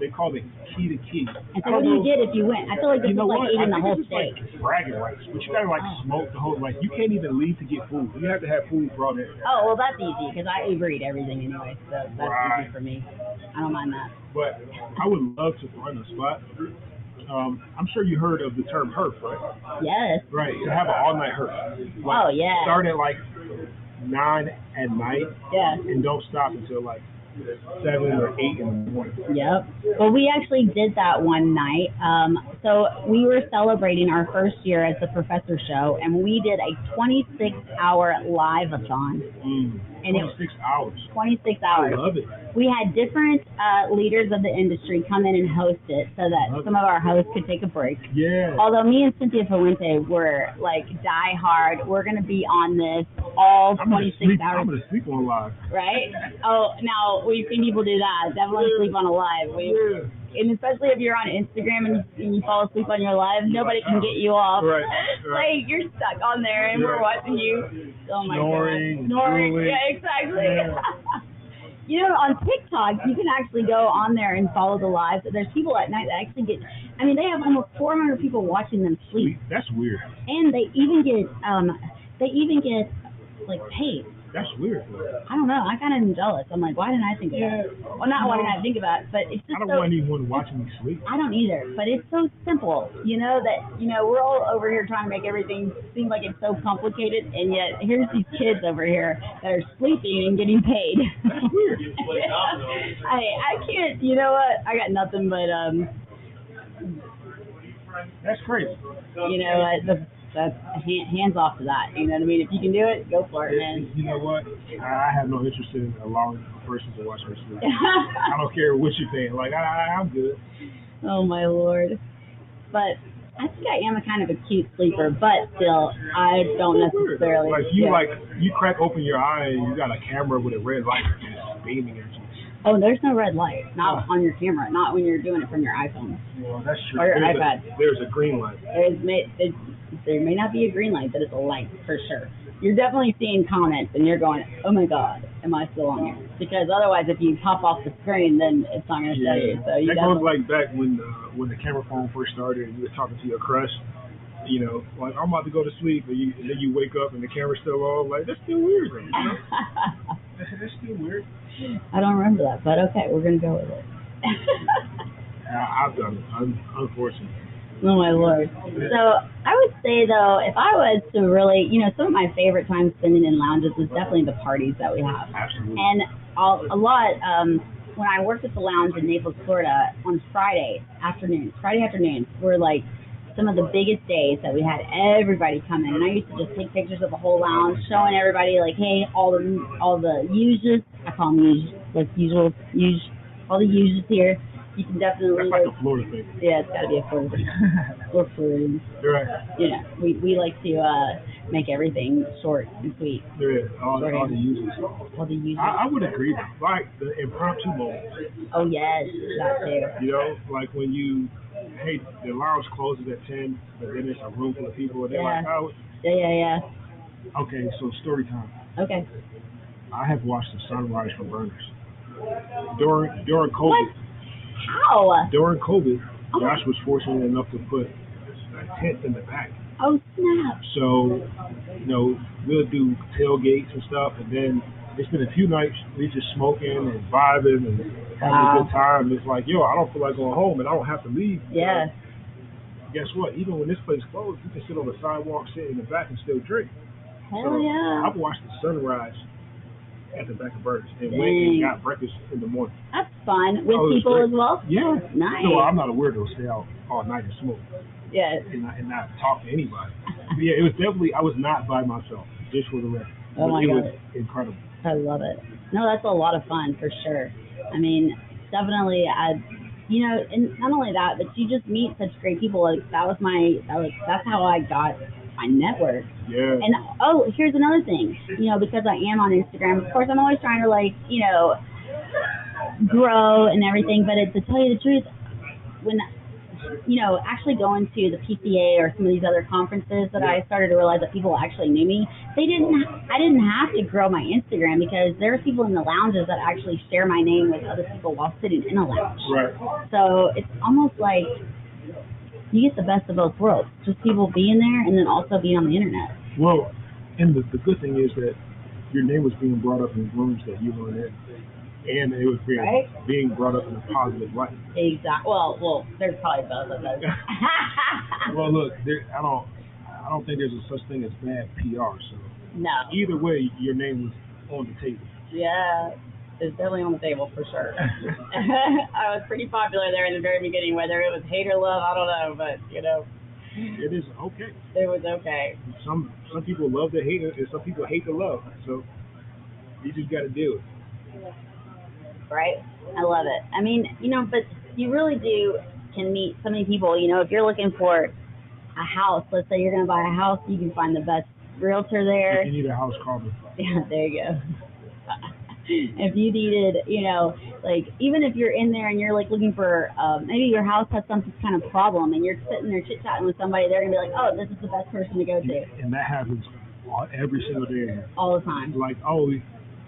They call it key to key. And so what do you get if you win? I feel like this is like eating the whole steak. Like bragging rights, but you gotta smoke the whole. Like you can't even leave to get food. You have to have food brought in. Oh well, that's easy because I Uber eat everything anyway, so that's easy for me. I don't mind that. But I would love to find a spot. I'm sure you heard of the term herf, right? Yes. Right. To have an all-night herf. Start at 9 at night. Yeah. And don't stop until 7 or 8 in the morning. Yep. Well, we actually did that one night. So we were celebrating our first year at the Professor Show, and we did a 26-hour live-a-thon. 26 hours. 26 hours. I love it. We had different leaders of the industry come in and host it so that some of our hosts could take a break. Yeah. Although me and Cynthia Fuente were die hard. We're going to be on this. all I'm gonna 26 sleep. hours. I'm gonna sleep on live. Right? Oh, now we've seen people do that. Definitely sleep on a live. And especially if you're on Instagram and you fall asleep on your live, nobody can get you off. Right. Like you're stuck on there and we're watching you. Oh my Snoring, god. Snoring. drooling. Yeah, exactly. Yeah. You know, on TikTok, you can actually go on there and follow the lives. There's people at night that actually get. I mean, they have almost 400 people watching them sleep, That's weird. and they even get like paid. That's weird. I don't know. I kind of am jealous. I'm like, why didn't I think of that? Well, not why didn't I think about it, but it's just I don't so. want anyone watching me sleep. I don't either, but it's so simple. You know that we're all over here trying to make everything seem like it's so complicated, and yet here's these kids over here that are sleeping and getting paid. That's weird. I can't. You know what? I got nothing but That's crazy. you know that's hands off to that. You know what I mean? If you can do it, go for it, man. You know what? I have no interest in allowing a person to watch me sleep. I don't care what you're paying. Like I'm good. Oh my lord. But I think I am a kind of a cute sleeper, but still, I don't necessarily. Like you crack open your eye and you got a camera with a red light just beaming at you. Oh, there's no red light. Not on your camera. Not when you're doing it from your iPhone. Well, that's true. Or your iPad. There's a green light. There may not be a green light, but it's a light for sure. You're definitely seeing comments, and you're going, "Oh my God, am I still on here?" Because otherwise, if you pop off the screen, then it's not going to show you. So you that goes like back when the camera phone first started, and you were talking to your crush. You know, like I'm about to go to sleep, and then you wake up and the camera's still on. Like that's still weird, though. You know? That's still weird. I don't remember that, but okay, we're gonna go with it. I've done it. Unfortunately. Oh my lord. So I would say though, if I was to really, some of my favorite times spending in lounges is definitely the parties that we have. Absolutely. And a lot. When I worked at the lounge in Naples, Florida, on Friday afternoons were like some of the biggest days that we had everybody come in, and I used to just take pictures of the whole lounge, showing everybody like, hey, all the users, I call them users, like usual, all the users here. You can definitely. That's like a Florida thing. Yeah, it's got to be a Florida thing. We're Floridians. You're right. We like to make everything short and sweet. There is all the users. All the users. I would agree. Like the impromptu moments. Oh yes, that too. You know, like when hey, the lounge closes at 10, but then there's a room full of people, and they're like, oh. Yeah. Okay, so story time. Okay. I have watched the sunrise from burners during COVID. What? How? During COVID, Josh was fortunate enough to put a tent in the back. Oh snap! So, we'll do tailgates and stuff, and then it's been a few nights we just smoking and vibing and having a good time. It's like, I don't feel like going home, and I don't have to leave. Yeah. Guess what? Even when this place closed, you can sit on the sidewalk, sit in the back, and still drink. Hell yeah! I've watched the sunrise at the back of Burners and went and got breakfast in the morning. That's fun. With people as well? Yeah. Nice. No, I'm not a weirdo. Stay out all night and smoke. Yeah. And not talk to anybody. But yeah, it was definitely, I was not by myself, just for the record. Oh my God. God. It was incredible. I love it. No, that's a lot of fun for sure. I mean, definitely, and not only that, but you just meet such great people. Like that's how I got my network. Yeah. And here's another thing. Because I am on Instagram, of course, I'm always trying to grow and everything. But to tell you the truth, when actually going to the PCA or some of these other conferences that I started to realize that people actually knew me. I didn't have to grow my Instagram because there are people in the lounges that actually share my name with other people while sitting in a lounge. Right. So it's almost like you get the best of both worlds. Just people being there and then also being on the internet. Well, and the good thing is that your name was being brought up in rooms that you were in. And it was being brought up in a positive light. Exactly. Well, there's probably both of those. Well, look, I don't think there's a such thing as bad PR. So no. Either way, your name was on the table. Yeah, it's definitely on the table for sure. I was pretty popular there in the very beginning. Whether it was hate or love, I don't know, but it is okay. It was okay. Some people love to hate it, and some people hate to love. So you just got to deal with it. Right? I love it. I mean, but you really can meet so many people. If you're looking for a house, let's say you're going to buy a house, you can find the best realtor there. If you need a house, call me. Yeah, there you go. If you needed, like even if you're in there and you're like looking for, maybe your house has some kind of problem and you're sitting there chit chatting with somebody, they're gonna be like, oh, this is the best person to go to. And that happens every single day. All the time. Like, oh,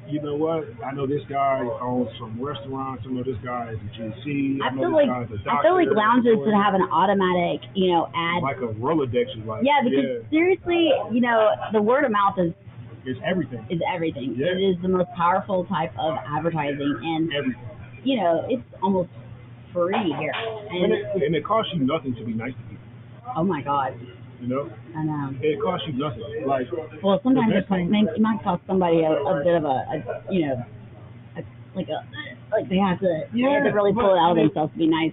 you know what? I know this guy owns some restaurants. I know this guy is a GC. I feel like lounges should have an automatic, ad. Like a Rolodex, like. Yeah, because seriously, the word of mouth is everything. Is everything. Yeah. It is the most powerful type of advertising, and everything. It's almost free here. And it costs you nothing to be nice to people. Oh my God. I know. It costs you nothing. Like, well, sometimes it might cost somebody a bit of like they have to really pull it out of themselves to be nice.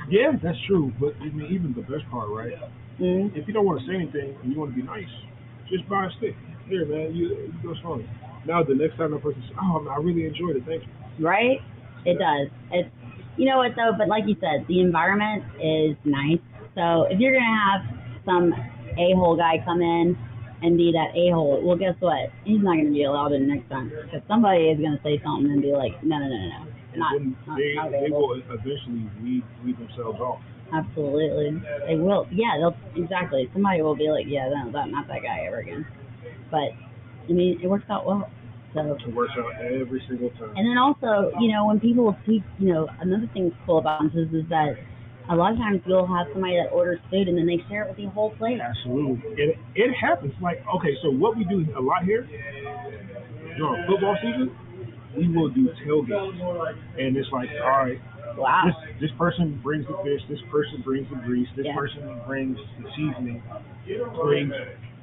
Yeah, that's true. But I mean, even the best part, right? Mm-hmm. If you don't want to say anything and you want to be nice, just buy a stick. Here, man, you go strong. Now, the next time that person says, "Oh, I really enjoyed it. Thank you." Right? It does. It's what though. But like you said, the environment is nice. So if you're gonna have some a-hole guy come in and be that a-hole, well, guess what? He's not going to be allowed in next time because somebody is going to say something and be like, no. They will eventually weed themselves off. Absolutely, they will. Yeah, exactly. Somebody will be like, yeah, no, not that guy ever again. But I mean, it works out well. So it works out every single time. And then also, when people speak, another thing that's cool about this is that a lot of times you'll have somebody that orders food and then they share it with the whole plate. Absolutely. It happens. Like, okay, so what we do a lot here, during football season, we will do tailgates. And it's like, all right, wow. This person brings the fish, this person brings the grease, this person brings the seasoning, brings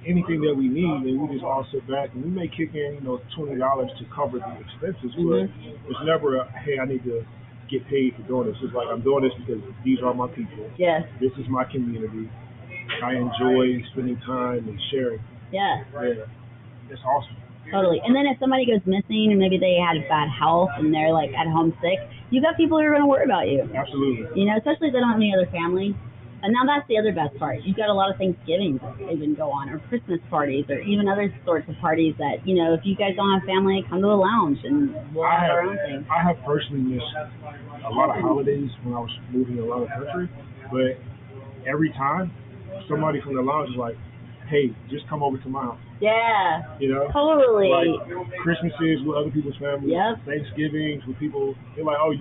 anything that we need, and we just all sit back and we may kick in, $20 to cover the expenses, but it's never hey, I need to get paid for doing this. It's like, I'm doing this because these are my people. Yes. This is my community. I enjoy spending time and sharing. Yeah. It's awesome. Totally. And then if somebody goes missing and maybe they had bad health and they're like at home sick, you got people who are going to worry about you. Absolutely. Especially if they don't have any other family. And now that's the other best part. You've got a lot of Thanksgivings that even go on, or Christmas parties, or even other sorts of parties that, if you guys don't have family, come to a lounge and we'll have our own thing. I have personally missed a lot of holidays when I was moving around the country, but every time somebody from the lounge is like, hey, just come over to my house. Yeah. Totally. Like Christmases with other people's families, Thanksgivings with people, they're like, oh,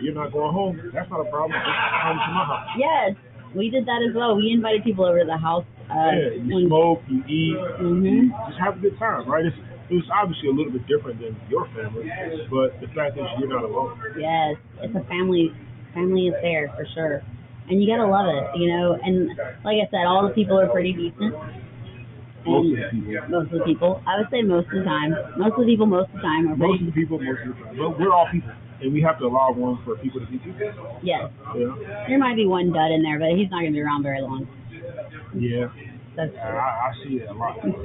you're not going home? That's not a problem. Just come to my house. Yes. We did that as well. We invited people over to the house. You smoke, you eat, you just have a good time, right? It was obviously a little bit different than your family, but the fact is you're not alone. Yes, it's a family. Family is there for sure, and you gotta love it, And like I said, all the people are pretty decent. Most of the people. I would say most of the time. Most of the people, most of the time. Most of the people, most of the time. But we're all people. And we have to allow room for people to be people. Yes. Yeah. There might be one dud in there, but he's not going to be around very long. Yeah. I see it a lot. I see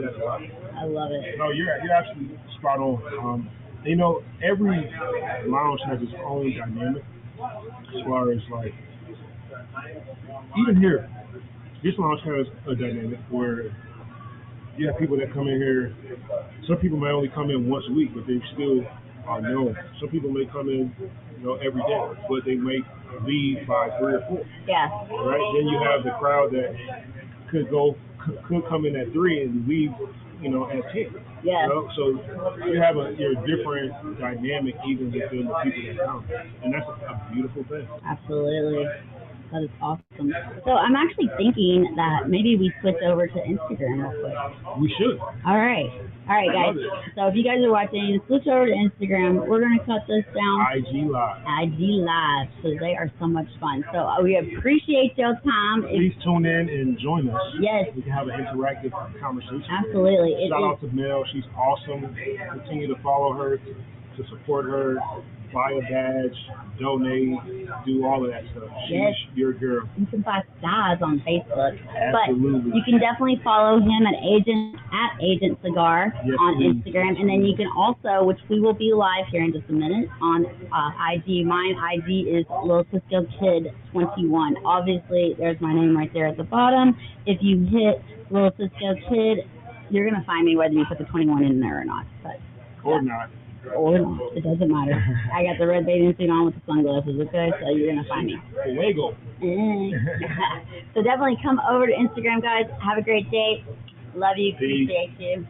that a lot. I love it. No, you're actually spot on. Every lounge has its own dynamic as far as like, even here, this lounge has a dynamic where you have people that come in here. Some people may only come in once a week, but they still are known. Some people may come in, every day, but they may leave by 3 or 4. Yeah. Right. Then you have the crowd that could come in at 3 and leave, at 10. Yeah. So you have your different dynamic even within the people that come, and that's a beautiful thing. Absolutely. That is awesome. So I'm actually thinking that maybe we switch over to Instagram real quick. We should. All right, guys. So if you guys are watching, switch over to Instagram. We're going to cut this down. IG Live. So they are so much fun. So we appreciate your time. Please tune in and join us. Yes. We can have an interactive conversation. Absolutely. Shout out to Mel. She's awesome. Continue to follow her, to support her. buy a badge, donate, do all of that stuff. Yes. She's your girl. You can buy cigars on Facebook, Absolutely. but you can definitely follow him at Agent Cigar Yes, on please. Instagram, and then you can also, which we will be live here in just a minute on IG. Mine IG is Lil Cisco Kid 21. Obviously, there's my name right there at the bottom. If you hit Lil Cisco Kid, you're gonna find me whether you put the 21 in there or not. But Or not. or not, it doesn't matter. I got the red bathing suit on with the sunglasses. Okay, so you're gonna find me. Fuego. So definitely come over to Instagram, guys. Have a great day. Love you. Peace. Appreciate you.